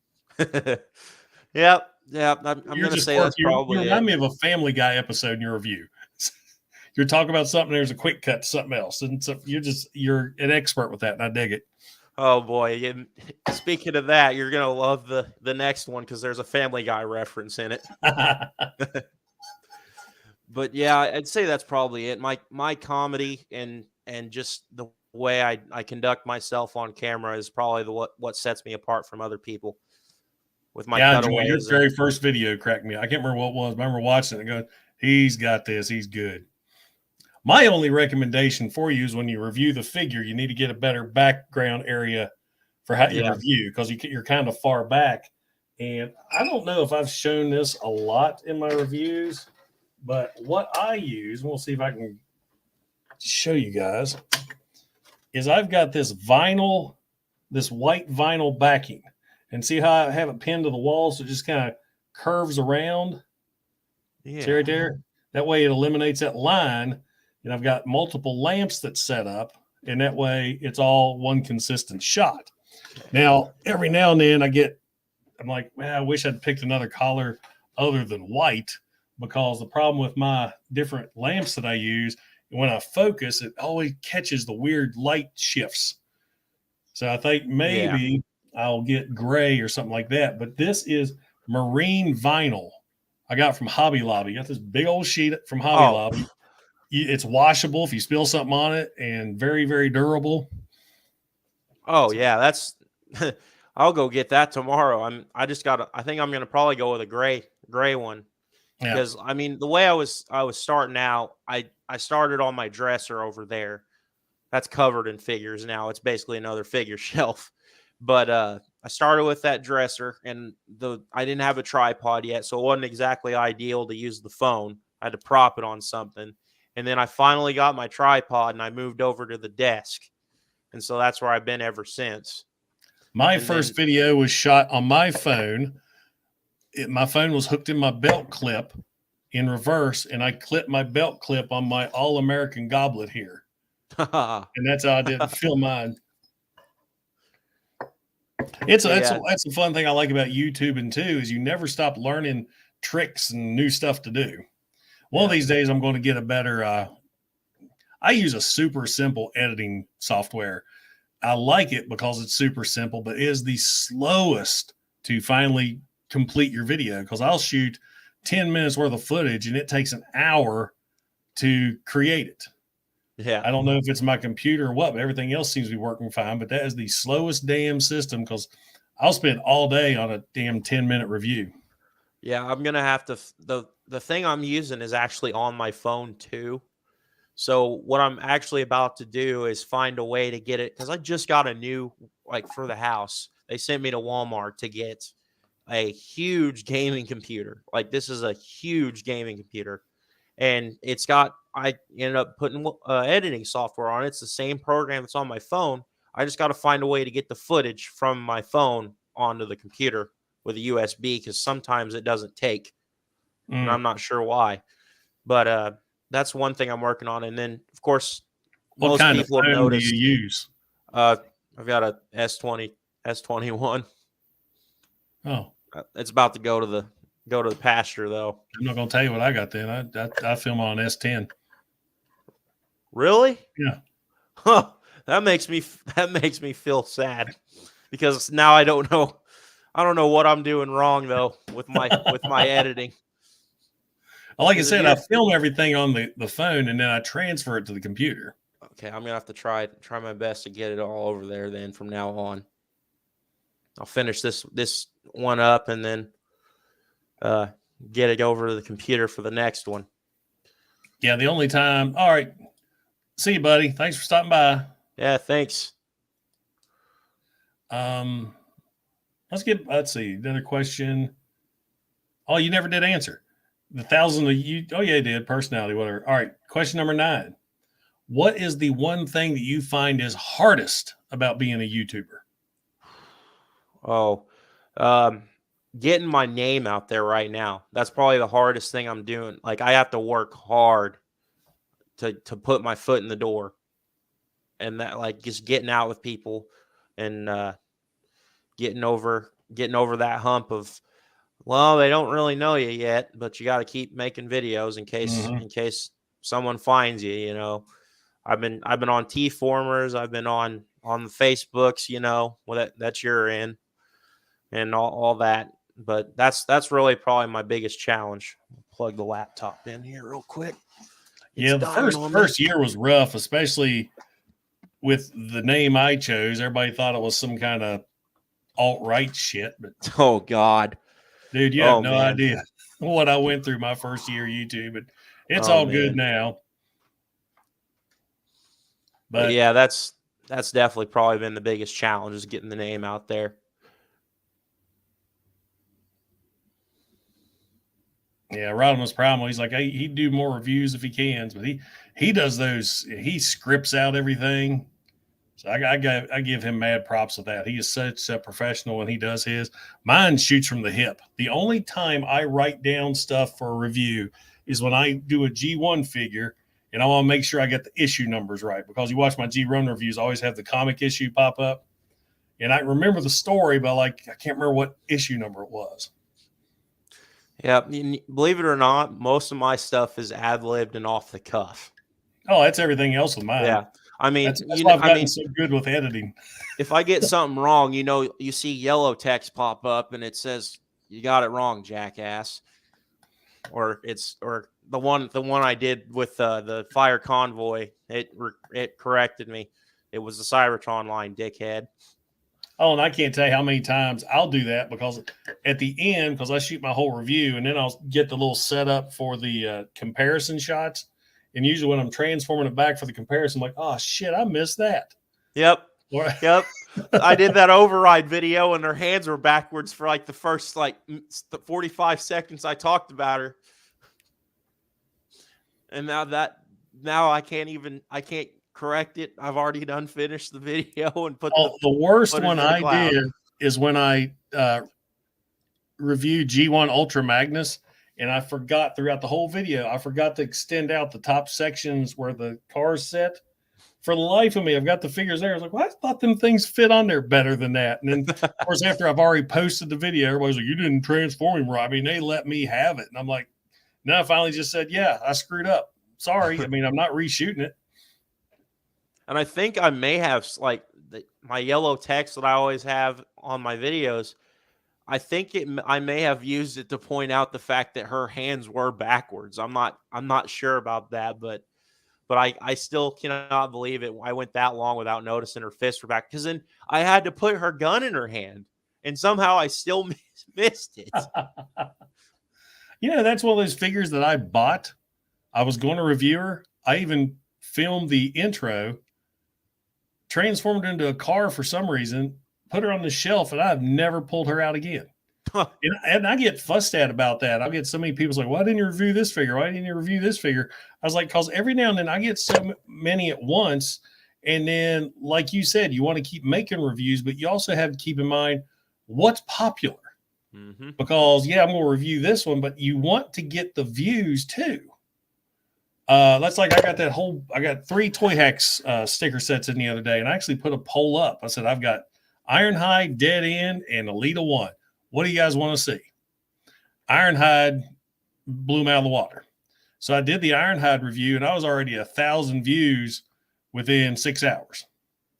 Yep. I'm going to say that's probably you remind me of a Family Guy episode in your review. You're talking about something, there's a quick cut to something else. And so you're an expert with that, and I dig it. Oh, boy. Speaking of that, you're going to love the next one because there's a Family Guy reference in it. But, yeah, I'd say that's probably it. My comedy and just the way I conduct myself on camera is probably what sets me apart from other people. With my cutaways. Your very first video cracked me. I can't remember what it was. I remember watching it and going, he's got this. He's good. My only recommendation for you is when you review the figure, you need to get a better background area for how you review because you're kind of far back. And I don't know if I've shown this a lot in my reviews, but what I use, we'll see if I can show you guys, is I've got this white vinyl backing. And see how I have it pinned to the wall so it just kind of curves around? Yeah. See right there? That way it eliminates that line. And I've got multiple lamps that's set up. And that way it's all one consistent shot. Now, every now and then I'm like, man, I wish I'd picked another color other than white because the problem with my different lamps that I use, when I focus, it always catches the weird light shifts. So I think maybe I'll get gray or something like that. But this is marine vinyl I got from Hobby Lobby. Got this big old sheet from Hobby Lobby. It's washable if you spill something on it and very, very durable. Oh, yeah. That's I'll go get that tomorrow. I think I'm going to probably go with a gray one. Because, I mean, the way I was starting out, I started on my dresser over there. That's covered in figures now. It's basically another figure shelf. But I started with that dresser, and I didn't have a tripod yet, so it wasn't exactly ideal to use the phone. I had to prop it on something. And then I finally got my tripod, and I moved over to the desk. And so that's where I've been ever since. My first video was shot on my phone. My phone was hooked in my belt clip, in reverse, and I clip my belt clip on my All-American goblet here. And that's how I didn't film mine. That's a fun thing I like about YouTube, and too, is you never stop learning tricks and new stuff to do. One of these days I'm going to get a better I use a super simple editing software. I like it because it's super simple, but it is the slowest to finally complete your video, because I'll shoot 10 minutes worth of footage and it takes an hour to create it. Yeah. I don't know if it's my computer or what, but everything else seems to be working fine. But that is the slowest damn system, because I'll spend all day on a damn 10-minute review. Yeah, I'm going to have to the thing I'm using is actually on my phone too. So what I'm actually about to do is find a way to get it, because I just got a new, like, for the house. They sent me to Walmart to get a huge gaming computer. Like, this is a huge gaming computer. And I ended up putting editing software on it. It's the same program that's on my phone. I just got to find a way to get the footage from my phone onto the computer with a USB, because sometimes it doesn't take. And I'm not sure why. But that's one thing I'm working on. And then, of course, what kind of phone do you use? I've got a S21. Oh, it's about to go to the pasture, though. I'm not going to tell you what I got then. I film on S10. Really? Yeah. Huh. That makes me feel sad, because now I don't know what I'm doing wrong though with my editing. Like I said, I film everything on the phone, and then I transfer it to the computer. Okay, I'm gonna have to try my best to get it all over there then from now on. I'll finish this one up and then get it over to the computer for the next one. Yeah, the only time. All right. See you, buddy. Thanks for stopping by. Yeah, thanks. Let's see, another question. Oh, you never did answer. The 1,000 of you. Oh, yeah, you did. Personality, whatever. All right. Question number 9. What is the one thing that you find is hardest about being a YouTuber? Oh, getting my name out there right now. That's probably the hardest thing I'm doing. Like, I have to work hard to put my foot in the door, and that, like, just getting out with people and getting over that hump of, well, they don't really know you yet, but you got to keep making videos in case someone finds you. You know, I've been on T-formers, I've been on the Facebooks, you know, that you're in, and all that. But that's really probably my biggest challenge. Plug the laptop in here real quick. Yeah, the first year was rough, especially with the name I chose. Everybody thought it was some kind of alt-right shit, but oh God, dude, you have no idea what I went through my first year YouTube, and it's all good now. But yeah, that's definitely probably been the biggest challenge, is getting the name out there. Yeah, Rodimus Primal, he's like, he'd do more reviews if he can, but he does those. He scripts out everything. So I give him mad props with that. He is such a professional when he does his. Mine shoots from the hip. The only time I write down stuff for a review is when I do a G1 figure, and I want to make sure I get the issue numbers right, because you watch my G1 reviews, I always have the comic issue pop up. And I remember the story, but I can't remember what issue number it was. Yeah, believe it or not, most of my stuff is ad-libbed and off the cuff. Oh, that's everything else with mine. Yeah. I mean, that's why I've gotten so good with editing. If I get something wrong, you know, you see yellow text pop up and it says, "You got it wrong, jackass." Or the one I did with the fire convoy. It corrected me. It was the Cybertron line, dickhead. Oh, and I can't tell you how many times I'll do that, because at the end, because I shoot my whole review, and then I'll get the little setup for the comparison shots. And usually when I'm transforming it back for the comparison, I'm like, oh, shit, I missed that. Yep. Yep. I did that override video, and her hands were backwards for like the first 45 seconds I talked about her. And now I can't correct it. I've already done finished the video and put the worst one I did is when I reviewed G1 Ultra Magnus, And I forgot throughout the whole video, I forgot to extend out the top sections where the car's set. For the life of me, I've got the figures there. I was like, well, I thought them things fit on there better than that. And then, of course, after I've already posted the video, everybody's like, you didn't transform him right. I mean, they let me have it. And I'm like, no, I finally just said, yeah, I screwed up. Sorry. I mean, I'm not reshooting it. And I think I may have, like, my yellow text that I always have on my videos. I think I may have used it to point out the fact that her hands were backwards. I'm not sure about that, but I still cannot believe it. I went that long without noticing her fists were back, because then I had to put her gun in her hand, and somehow I still missed it. That's one of those figures that I bought. I was going to review her. I even filmed the intro, transformed her into a car for some reason, put her on the shelf, and I've never pulled her out again. And I get fussed at about that. I get so many people like, why didn't you review this figure? Why didn't you review this figure? I was like, because every now and then I get so many at once. And then, like you said, you want to keep making reviews, but you also have to keep in mind what's popular. Mm-hmm. Because, yeah, I'm going to review this one, but you want to get the views too. That's like I got 3 Toyhax sticker sets in the other day, and I actually put a poll up. I said, I've got Ironhide, Dead End, and Elita 1. What do you guys want to see? Ironhide blew me out of the water. So I did the Ironhide review, and I was already 1,000 views within 6 hours.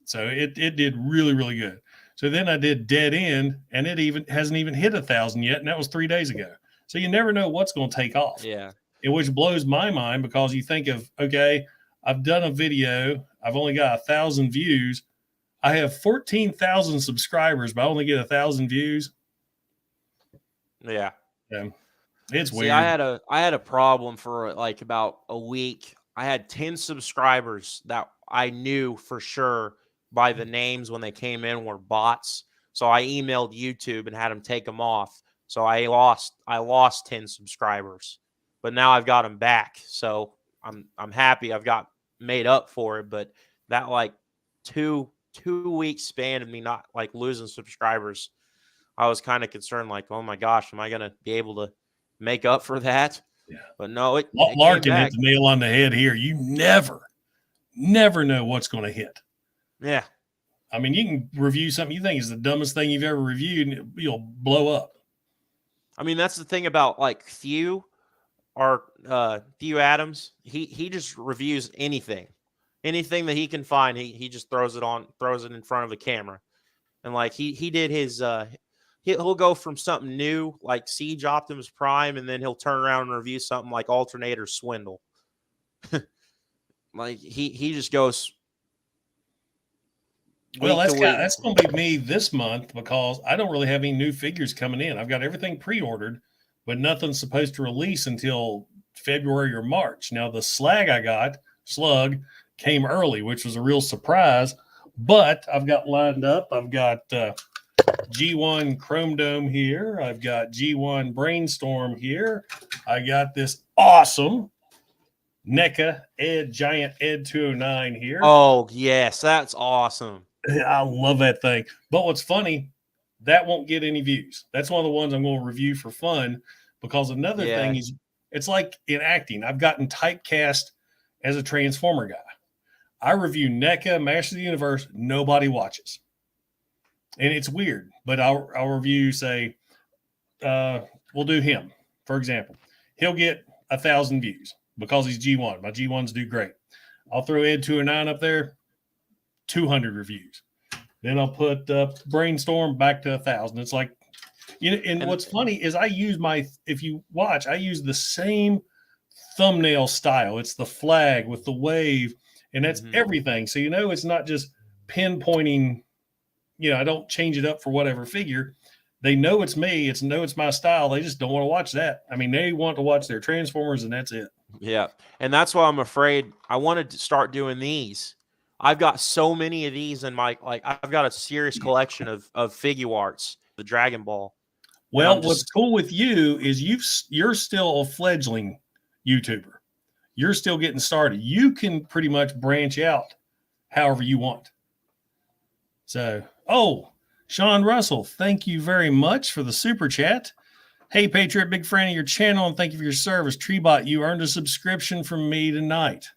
So it did really, really good. So then I did Dead End, and it hasn't even hit 1,000 yet, and that was 3 days ago. So you never know what's going to take off. Yeah. Which blows my mind, because you think of, okay, I've done a video. I've only got 1,000 views. I have 14,000 subscribers, but I only get 1,000 views. Yeah. It's weird. See, I had a problem for like about a week. I had 10 subscribers that I knew for sure by the names when they came in were bots. So I emailed YouTube and had them take them off. So I lost 10 subscribers, but now I've got them back. So I'm happy I've got made up for it. But that like two week span of me not like losing subscribers, I was kind of concerned, like, oh my gosh, am I going to be able to make up for that? Yeah. But no, Larkin hit the nail on the head here. You never know what's going to hit. Yeah. I mean, you can review something you think is the dumbest thing you've ever reviewed, and you'll blow up. I mean, that's the thing about like Thew Adams. He just reviews anything that he can find. He just throws it in front of the camera. And like he did his he'll go from something new like Siege Optimus Prime, and then he'll turn around and review something like Alternator Swindle. Like he just goes. Well, that's going to be me this month, because I don't really have any new figures coming in. I've got everything pre-ordered, but nothing's supposed to release until February or March. Now, the Slug came early, which was a real surprise, but I've got lined up. I've got G1 Chrome Dome here. I've got G1 Brainstorm here. I got this awesome NECA Giant Ed 209 here. Oh, yes, that's awesome. I love that thing. But what's funny, that won't get any views. That's one of the ones I'm going to review for fun, because another thing is, it's like in acting. I've gotten typecast as a Transformer guy. I review NECA, Master of the Universe, nobody watches. And it's weird, but I'll review, say, we'll do him, for example. He'll get 1,000 views because he's G1. My G1s do great. I'll throw Ed 209 up there, 200 reviews. Then I'll put Brainstorm back to 1,000. It's like, and what's funny is if you watch, I use the same thumbnail style. It's the flag with the wave, and that's everything. So, it's not just pinpointing, I don't change it up for whatever figure. They know it's me. It's my style. They just don't want to watch that. I mean, they want to watch their Transformers, and that's it. Yeah. And that's why I'm afraid I wanted to start doing these. I've got so many of these in I've got a serious collection of figure arts, the Dragon Ball. Well, what's cool with you is you're still a fledgling YouTuber. You're still getting started. You can pretty much branch out however you want. So, Sean Russell, thank you very much for the super chat. Hey, Patriot, big fan of your channel, and thank you for your service. TreeBot, you earned a subscription from me tonight.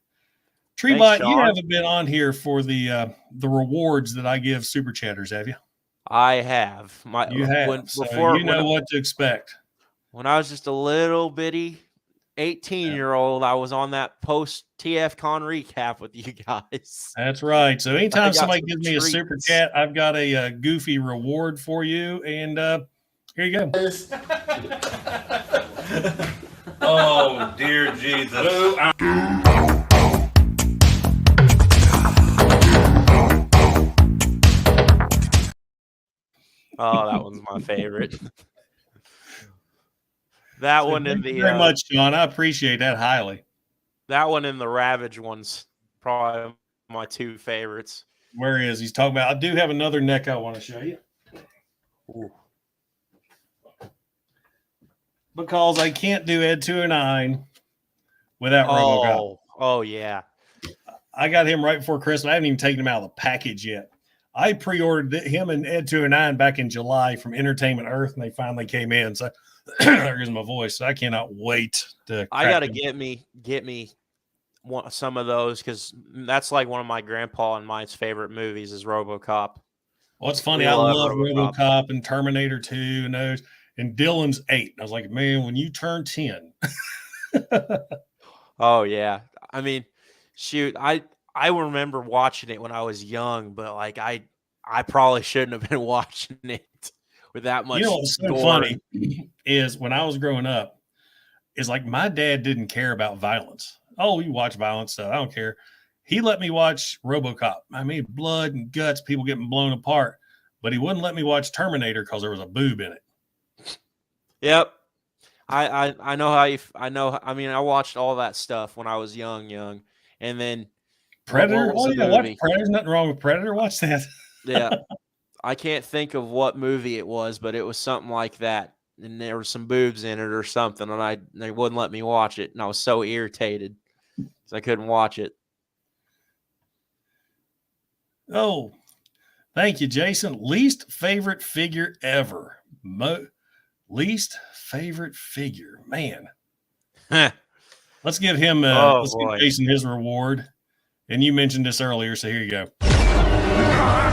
TreeBot, you haven't been on here for the rewards that I give super chatters, have you? I have. You have. You know what to expect. When I was just a little bitty 18-year-old, I was on that post TFCON recap with you guys. That's right. So anytime somebody gives me a super chat, I've got a goofy reward for you, and here you go. Oh, dear Jesus. Oh, that one's my favorite. That one in the Thank you very much, Sean. I appreciate that highly. That one in the Ravage one's probably my two favorites. Where is he's talking about? I do have another neck I want to show you. Ooh. Because I can't do Ed 209 without RoboCop. Oh, yeah. I got him right before Christmas. I haven't even taken him out of the package yet. I pre-ordered him and Ed 209 back in July from Entertainment Earth, and they finally came in. So there goes my voice. So I cannot wait to. I got to get me some of those, because that's like one of my grandpa and mine's favorite movies is RoboCop. Well, it's funny. I love RoboCop and Terminator 2 and those. And Dylan's 8. I was like, man, when you turn 10. Oh, yeah. I mean, shoot, I remember watching it when I was young, but like I probably shouldn't have been watching it with that much. You know what's so funny is when I was growing up, is like my dad didn't care about violence. Oh, you watch violence stuff. I don't care. He let me watch RoboCop. I mean, blood and guts, people getting blown apart. But he wouldn't let me watch Terminator because there was a boob in it. Yep. I know how you I know. I mean, I watched all that stuff when I was young, and then Predator. Oh yeah, watch Predator. There's nothing wrong with Predator. Watch that. Yeah, I can't think of what movie it was, but it was something like that, and there were some boobs in it or something, and they wouldn't let me watch it, and I was so irritated because I couldn't watch it. Oh, thank you, Jason. Least favorite figure ever. Least favorite figure, man. Let's give him let's give Jason his reward. And you mentioned this earlier, so here you go.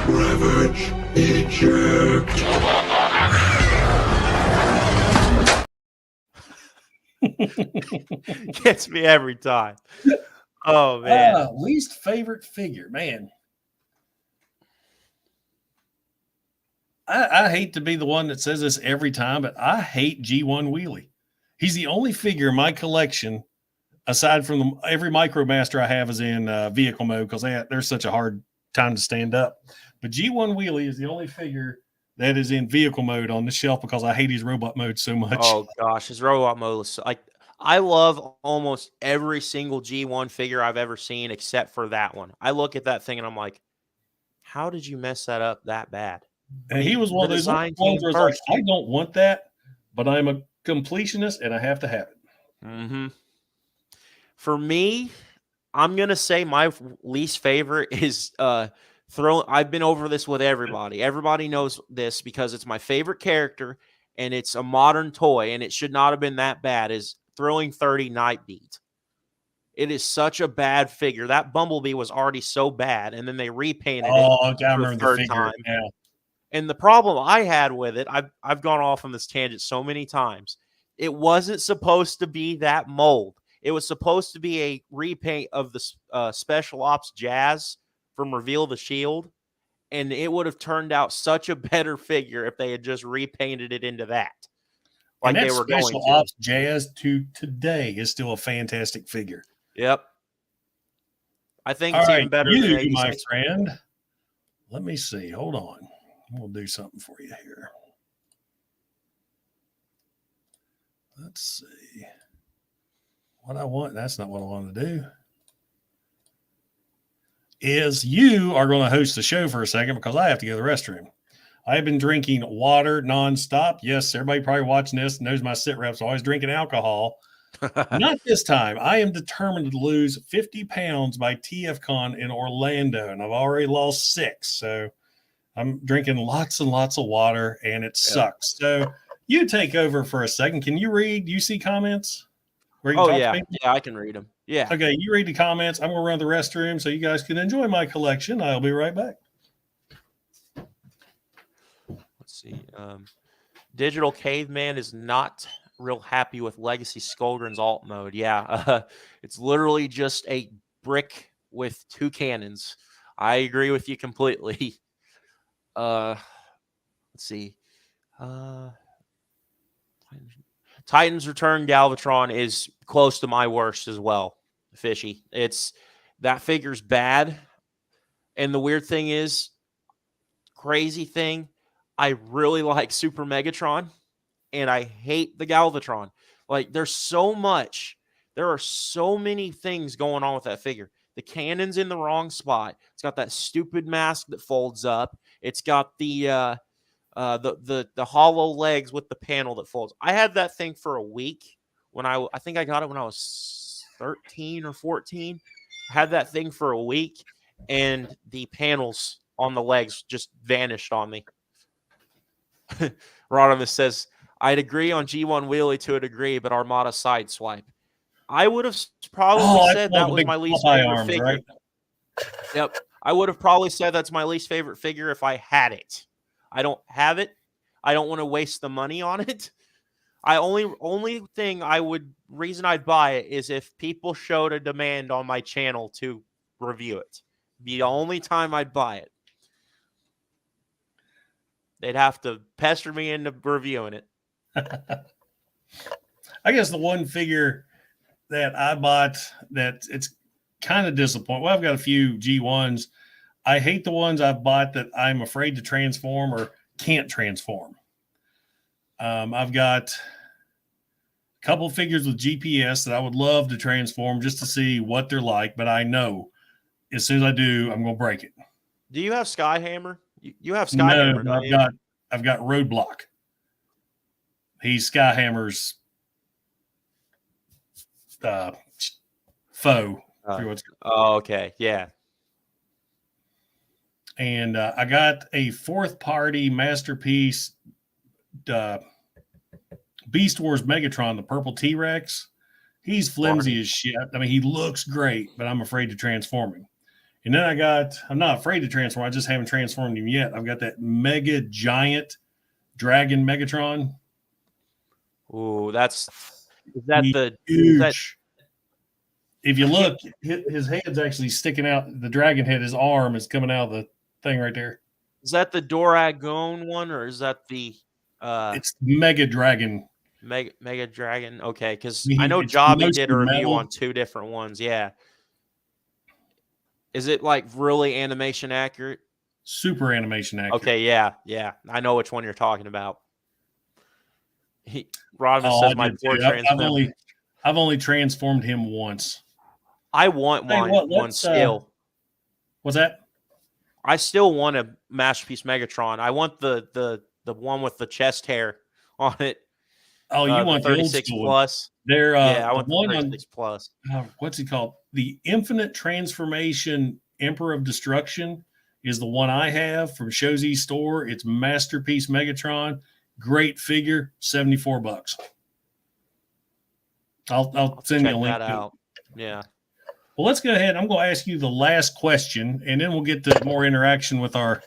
Ravage eject. Gets me every time. Oh man. Least favorite figure, man. I hate to be the one that says this every time, but I hate G1 Wheelie. He's the only figure in my collection, aside from every Micromaster I have is in vehicle mode because there's such a hard time to stand up. But G1 Wheelie is the only figure that is in vehicle mode on the shelf because I hate his robot mode so much. Oh gosh, his robot mode is I love almost every single G1 figure I've ever seen except for that one. I look at that thing and I'm like, how did you mess that up that bad? And he was one of those ones where like, I don't want that, but I'm a completionist and I have to have it. Mm-hmm. For me, I'm going to say my least favorite is I've been over this with everybody. Everybody knows this because it's my favorite character and it's a modern toy and it should not have been that bad, is Thrilling 30 Nightbeat. It is such a bad figure. That Bumblebee was already so bad, and then they repainted it I remember the third time. Yeah. And the problem I had with it, I've gone off on this tangent so many times. It wasn't supposed to be that mold. It was supposed to be a repaint of the Special Ops Jazz from Reveal the Shield, and it would have turned out such a better figure if they had just repainted it into that. Like they were going to. Special Ops Jazz to today is still a fantastic figure. Yep. I think it's even better than 86. My friend. Let me see. Hold on. We'll do something for you here. Let's see. What I want, that's not what I want to do. Is you are going to host the show for a second because I have to go to the restroom. I've been drinking water nonstop. Yes, everybody probably watching this knows my SITREP's always drinking alcohol. Not this time. I am determined to lose 50 pounds by TFCON in Orlando, and I've already lost 6. So I'm drinking lots and lots of water, and it sucks. So you take over for a second. Can you read UC comments? Where you Oh can talk yeah, to people? yeah, I can read them. Yeah. Okay, you read the comments. I'm going to run to the restroom so you guys can enjoy my collection. I'll be right back. Let's see. Digital Caveman is not real happy with Legacy Skullgrin's alt mode. Yeah, it's literally just a brick with 2 cannons. I agree with you completely. Let's see. Titan's Return Galvatron is close to my worst as well. Fishy. That figure's bad. And the weird thing is, crazy thing, I really like Super Megatron and I hate the Galvatron. Like, there are so many things going on with that figure. The cannon's in the wrong spot. It's got that stupid mask that folds up. It's got the hollow legs with the panel that folds. I had that thing for a week when I think I got it when I was 13 or 14. I had that thing for a week and the panels on the legs just vanished on me. Rodimus says, I'd agree on G1 Wheelie to a degree, but Armada sideswipe. I would have probably said that was my least favorite figure. Right? Yep. I would have probably said that's my least favorite figure if I had it. I don't have it. I don't want to waste the money on it. Reason I'd buy it is if people showed a demand on my channel to review it. The only time I'd buy it. They'd have to pester me into reviewing it. I guess the one figure that I bought that it's kind of disappointing. Well, I've got a few G1s. I hate the ones I've bought that I'm afraid to transform or can't transform. I've got a couple figures with GPS that I would love to transform just to see what they're like, but I know as soon as I do, I'm going to break it. Do you have Skyhammer? You have Skyhammer, no, I've got Roadblock. He's Skyhammer's foe. Okay, yeah. And I got a 4th party masterpiece Beast Wars Megatron, the purple T-Rex. He's flimsy as shit. I mean, he looks great, but I'm afraid to transform him. And then I'm not afraid to transform. I just haven't transformed him yet. I've got that mega giant dragon Megatron. Ooh, huge. If you look, his head's actually sticking out. The dragon head, his arm is coming out of the thing right there. Is that the Doragon one, or is that the? It's Mega Dragon. Mega Dragon. Okay, because I know Jobby did a review on 2 different ones. Yeah. Is it like really animation accurate? Super animation accurate. Okay, yeah. I know which one you're talking about. Rodimus says my poor transform. I've only transformed him once. I want one still. What's that? I still want a Masterpiece Megatron. I want the one with the chest hair on it. Oh, you want the 36 old school plus? I want the 36 plus. What's he called? The Infinite Transformation Emperor of Destruction is the one I have from Show's store. It's Masterpiece Megatron. Great figure, $74. I'll send you a link. That out. Yeah. Well, let's go ahead. I'm going to ask you the last question, and then we'll get to more interaction with our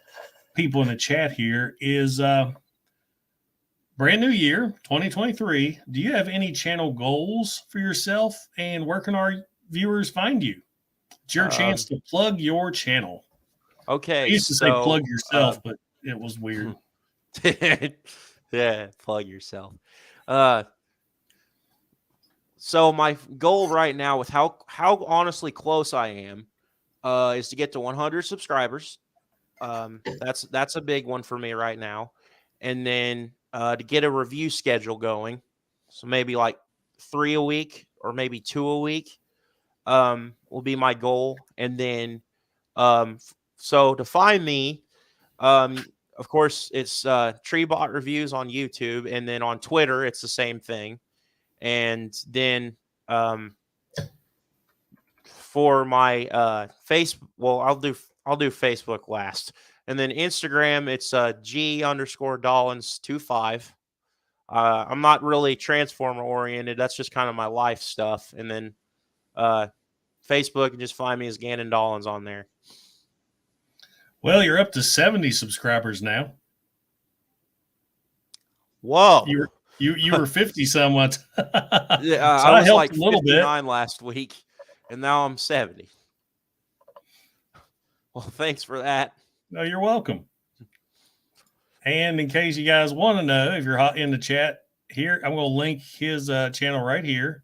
people in the chat here. Is brand new year, 2023. Do you have any channel goals for yourself, and where can our viewers find you? It's your chance to plug your channel. Okay. I used to say plug yourself, but it was weird. Yeah, plug yourself. So my goal right now, with how honestly close I am, is to get to 100 subscribers. That's a big one for me right now, and then to get a review schedule going. So maybe like 3 a week or maybe 2 a week will be my goal, and then so to find me, of course it's TreeBot Reviews on YouTube, and then on Twitter it's the same thing. And then for my I'll do Facebook last, and then Instagram it's G_Dollins25. I'm not really Transformer oriented. That's just kind of my life stuff. And then Facebook, and just find me as Gannon Dollins on there. Well, you're up to 70 subscribers now. Whoa. You were 50 somewhat. Yeah, So I was helped like a little 59 last week, and now I'm 70. Well, thanks for that. No, you're welcome. And in case you guys want to know, if you're hot in the chat here, I'm going to link his channel right here.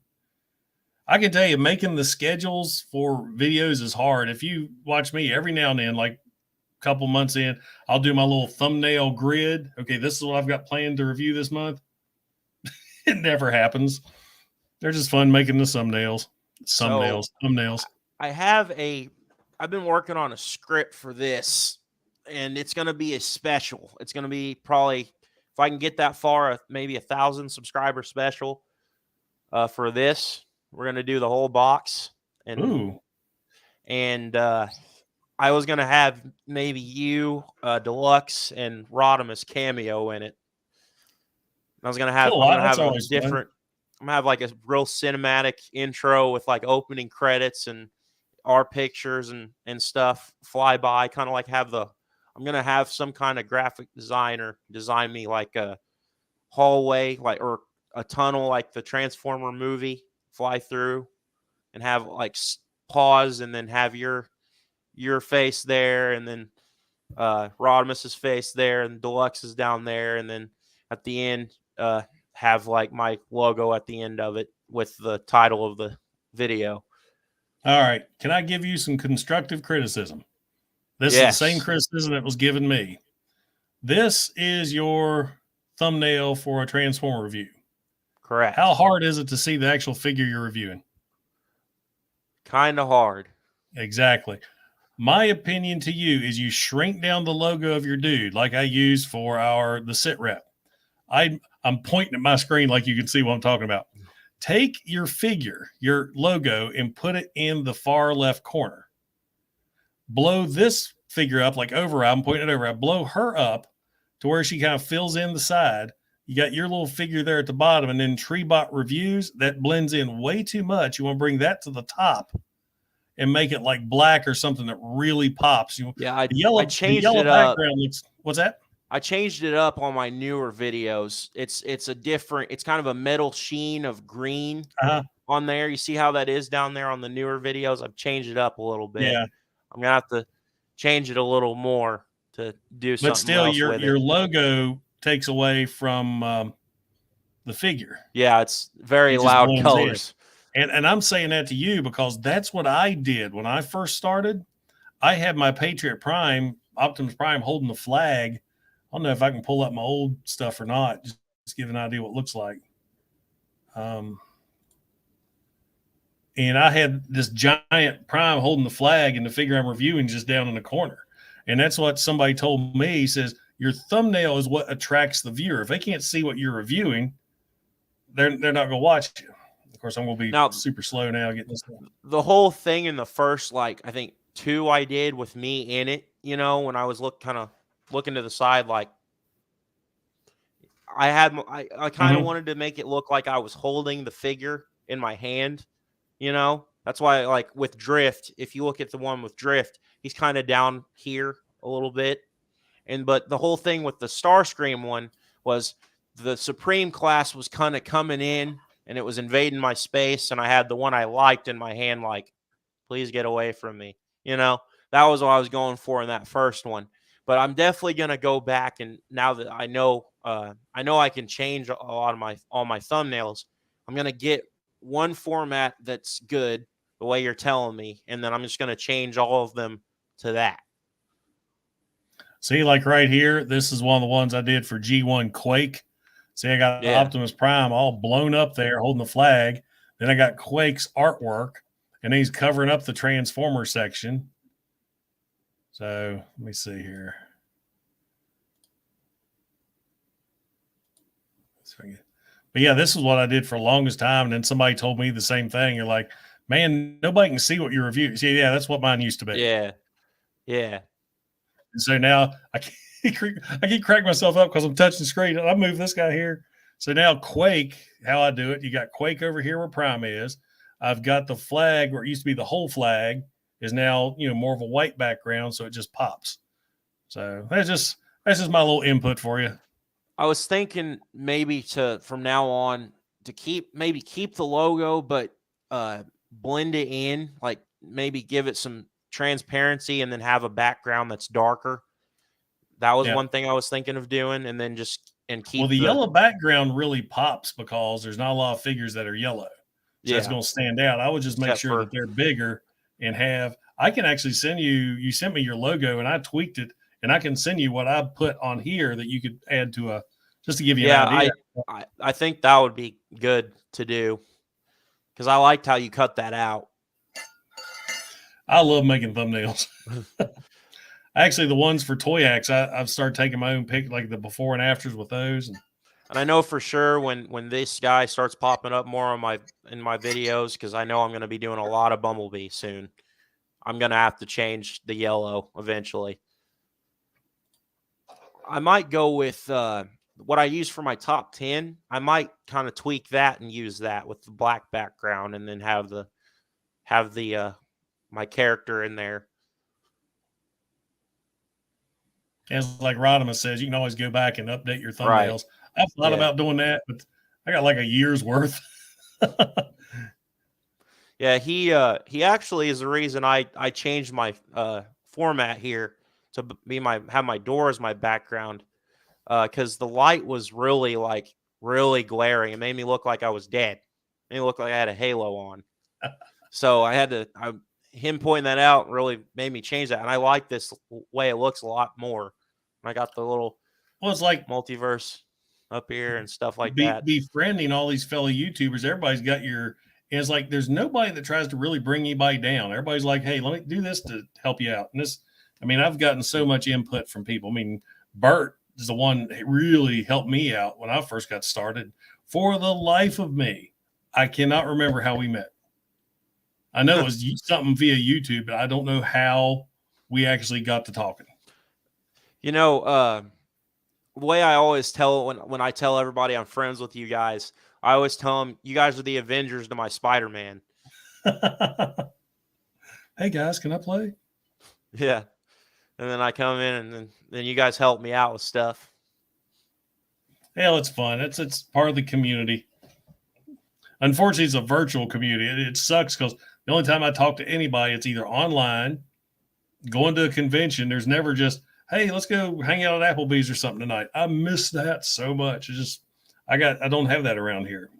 I can tell you, making the schedules for videos is hard. If you watch me every now and then, like a couple months in, I'll do my little thumbnail grid. Okay, this is what I've got planned to review this month. It never happens. They're just fun making the thumbnails. Thumbnails. I've been working on a script for this, and it's going to be a special. It's going to be probably, if I can get that far, maybe 1,000 subscriber special for this. We're going to do the whole box. And I was going to have maybe you, Deluxe, and Rodimus cameo in it. I was going to have, Cool. I'm going to have That's a always fun. different, I'm going to have like a real cinematic intro with like opening credits and our pictures and stuff fly by, kind of like I'm going to have some kind of graphic designer design me like a hallway, like, or a tunnel, like the Transformer movie, fly through and have like pause and then have your face there, and then Rodimus's face there, and Deluxe is down there, and then at the end have like my logo at the end of it with the title of the video. All right. Can I give you some constructive criticism? This is the same criticism that was given me. This is your thumbnail for a Transformer review. Correct. How hard is it to see the actual figure you're reviewing? Kind of hard. Exactly. My opinion to you is you shrink down the logo of your dude like I used for the SITREP. I'm pointing at my screen like you can see what I'm talking about. Take your figure, your logo, and put it in the far left corner. Blow this figure up like over. I'm pointing it over. I blow her up to where she kind of fills in the side. You got your little figure there at the bottom, and then TreeBot Reviews, that blends in way too much. You want to bring that to the top and make it like black or something that really pops. I changed it up. What's that? I changed it up on my newer videos. It's kind of a metal sheen of green on there. You see how that is down there on the newer videos? I've changed it up a little bit. Yeah. I'm going to have to change it a little more to do something else. But still, your logo takes away from the figure. Yeah, it's very loud colors. And I'm saying that to you because that's what I did when I first started. I had my Patriot Prime, Optimus Prime, holding the flag. I don't know if I can pull up my old stuff or not. Just give an idea what it looks like. And I had this giant Prime holding the flag, and the figure I'm reviewing just down in the corner. And that's what somebody told me. He says, your thumbnail is what attracts the viewer. If they can't see what you're reviewing, they're not going to watch you. Of course, I'm going to be super slow now getting this done. The whole thing in the first, I think 2 I did with me in it, when I was looking to the side, like I kind of wanted to make it look like I was holding the figure in my hand, That's why, like with Drift, if you look at the one with Drift, he's kind of down here a little bit. But the whole thing with the Starscream one was the Supreme class was kind of coming in and it was invading my space, and I had the one I liked in my hand, like, please get away from me. That was what I was going for in that first one. But I'm definitely going to go back, and now that I know I can change all my thumbnails, I'm going to get one format that's good the way you're telling me, and then I'm just going to change all of them to that. See, like right here, this is one of the ones I did for G1 Quake. See, I got Optimus Prime all blown up there holding the flag. Then I got Quake's artwork, and he's covering up the Transformer section. So let me see here. But yeah, this is what I did for the longest time. And then somebody told me the same thing. You're like, man, nobody can see what you review. See, yeah, that's what mine used to be. Yeah. Yeah. And so now I keep cracking myself up because I'm touching the screen. I move this guy here. So now Quake, how I do it, you got Quake over here where Prime is. I've got the flag where it used to be the whole flag is now, more of a white background, so it just pops. So that's just my little input for you. I was thinking maybe from now on to keep the logo, but blend it in, like maybe give it some transparency and then have a background that's darker. That was one thing I was thinking of doing, and then keep the yellow background really pops because there's not a lot of figures that are yellow. So it's going to stand out. I would just make sure that they're bigger and I can actually send you sent me your logo and I tweaked it, and I can send you what I put on here that you could add to just to give you an idea. I think that would be good to do because I liked how you cut that out. I love making thumbnails. Actually, the ones for Toyhax, I've started taking my own pic, like the before and afters with those. And I know for sure when this guy starts popping up more in my videos, because I know I'm going to be doing a lot of Bumblebee soon, I'm going to have to change the yellow eventually. I might go with what I use for my top 10. I might kind of tweak that and use that with the black background, and then have my character in there. As like Rodimus says, you can always go back and update your thumbnails. Right. I've thought about doing that, but I got like a year's worth. Yeah, he actually is the reason I changed my format here to have my door as my background, because the light was really glaring. It made me look like I was dead. It made me look like I had a halo on. So him pointing that out really made me change that, and I like this way it looks a lot more. I got the little it's like multiverse up here and stuff like that. Befriending all these fellow YouTubers, everybody's got and it's like there's nobody that tries to really bring anybody down. Everybody's like, hey, let me do this to help you out. And I've gotten so much input from people. Bert is the one that really helped me out when I first got started. For the life of me, I cannot remember how we met. I know it was something via YouTube, but I don't know how we actually got to talking. The way I always tell when I tell everybody I'm friends with you guys, I always tell them you guys are the Avengers to my Spider-Man. Hey guys, can I play? Yeah. And then I come in and then you guys help me out with stuff. Hell, it's fun. It's part of the community. Unfortunately, it's a virtual community. It sucks because the only time I talk to anybody, it's either online, going to a convention. There's never just, hey, let's go hang out at Applebee's or something tonight. I miss that so much. It's just, I don't have that around here.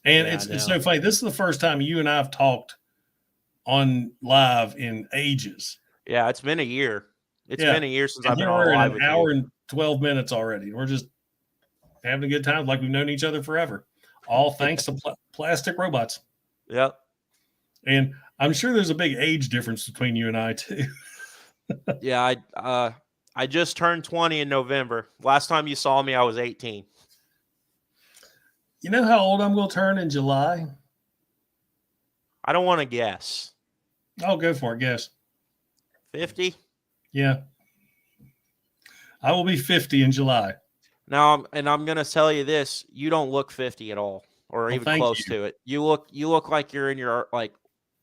And it's so funny. This is the first time you and I have talked on live in ages. Yeah, it's been a year. It's been a year since I've been on live with you. An hour and 12 minutes already. We're just having a good time like we've known each other forever. All thanks to plastic robots. Yep. And I'm sure there's a big age difference between you and I too. Yeah, I just turned 20 in November. Last time you saw me, I was 18. You know how old I'm going to turn in July? I don't want to guess. I'll go for it. Guess. 50? Yeah. I will be 50 in July. Now, I'm going to tell you this. You don't look 50 at all, or even close to it. You look like you're in your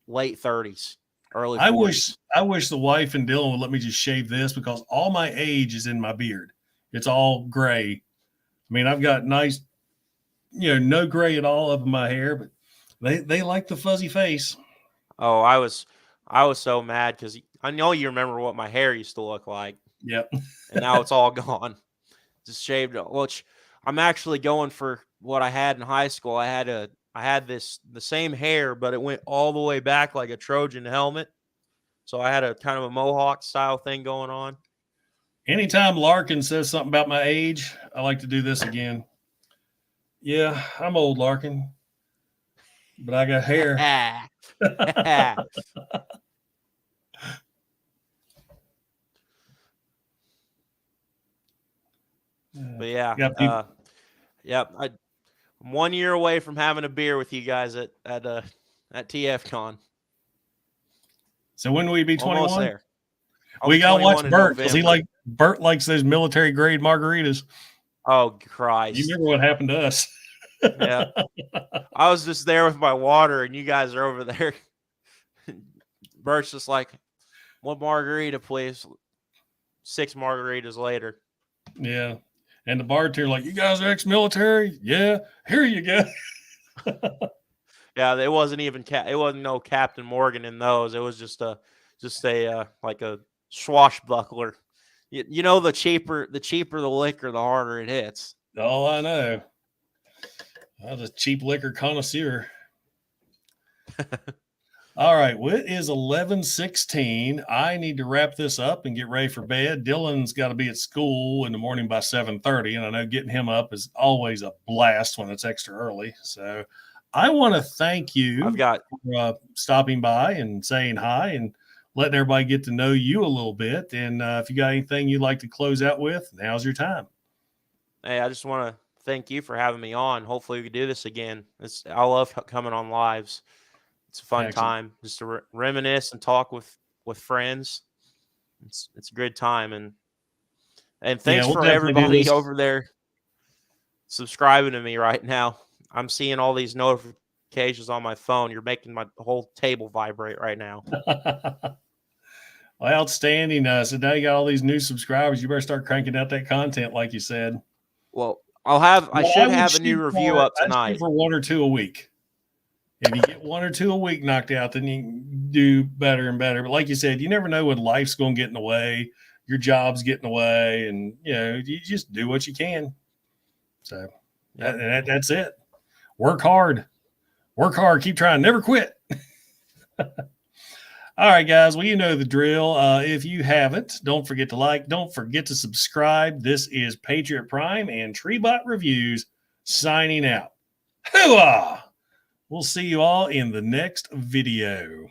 late 30s, early 40s. I wish the wife and Dylan would let me just shave this because all my age is in my beard. It's all gray. I've got nice, no gray at all up in my hair, but they like the fuzzy face. Oh, I was so mad because I know you remember what my hair used to look like. Yep. And now it's all gone. Just shaved it. Which I'm actually going for what I had in high school. I had the same hair, but it went all the way back like a Trojan helmet. So I had a kind of a mohawk style thing going on. Anytime Larkin says something about my age, I like to do this again. Yeah, I'm old, Larkin, but I got hair. But yeah, I'm 1 year away from having a beer with you guys at TFCON. So when will we be 21? Almost there. We got to watch Bert because Bert likes those military grade margaritas. Oh You Christ! remember what happened to us? Yeah, I was just there with my water, and you guys are over there. Bert's just like, "One margarita, please." 6 margaritas later. Yeah. And the bartender like, "You guys are ex-military? Yeah. Here you go." Yeah, it wasn't even it wasn't no Captain Morgan in those. It was just a like a swashbuckler. You know, the cheaper the liquor, the harder it hits. Oh, I know. I was a cheap liquor connoisseur. All right. Well, it is 11:16. I need to wrap this up and get ready for bed. Dylan's got to be at school in the morning by 7:30. And I know getting him up is always a blast when it's extra early. So I want to thank you for stopping by and saying hi and letting everybody get to know you a little bit. And if you got anything you'd like to close out with, now's your time. Hey, I just want to thank you for having me on. Hopefully we can do this again. I love coming on lives. It's a fun time just to reminisce and talk with friends. It's a good time. And thanks for everybody over there subscribing to me right now. I'm seeing all these notifications on my phone. You're making my whole table vibrate right now. Well, outstanding. So now you got all these new subscribers. You better start cranking out that content, like you said. Well, I should have a new review up tonight. For 1 or 2 a week. If you get 1 or 2 a week knocked out, then you can do better and better. But like you said, you never know when life's going to get in the way, your job's getting away, and you just do what you can. So that's it. Work hard. Keep trying. Never quit. All right, guys. Well, you know the drill. If you haven't, don't forget to like. Don't forget to subscribe. This is Patriot Prime and TreeBot Reviews signing out. Hooah! We'll see you all in the next video.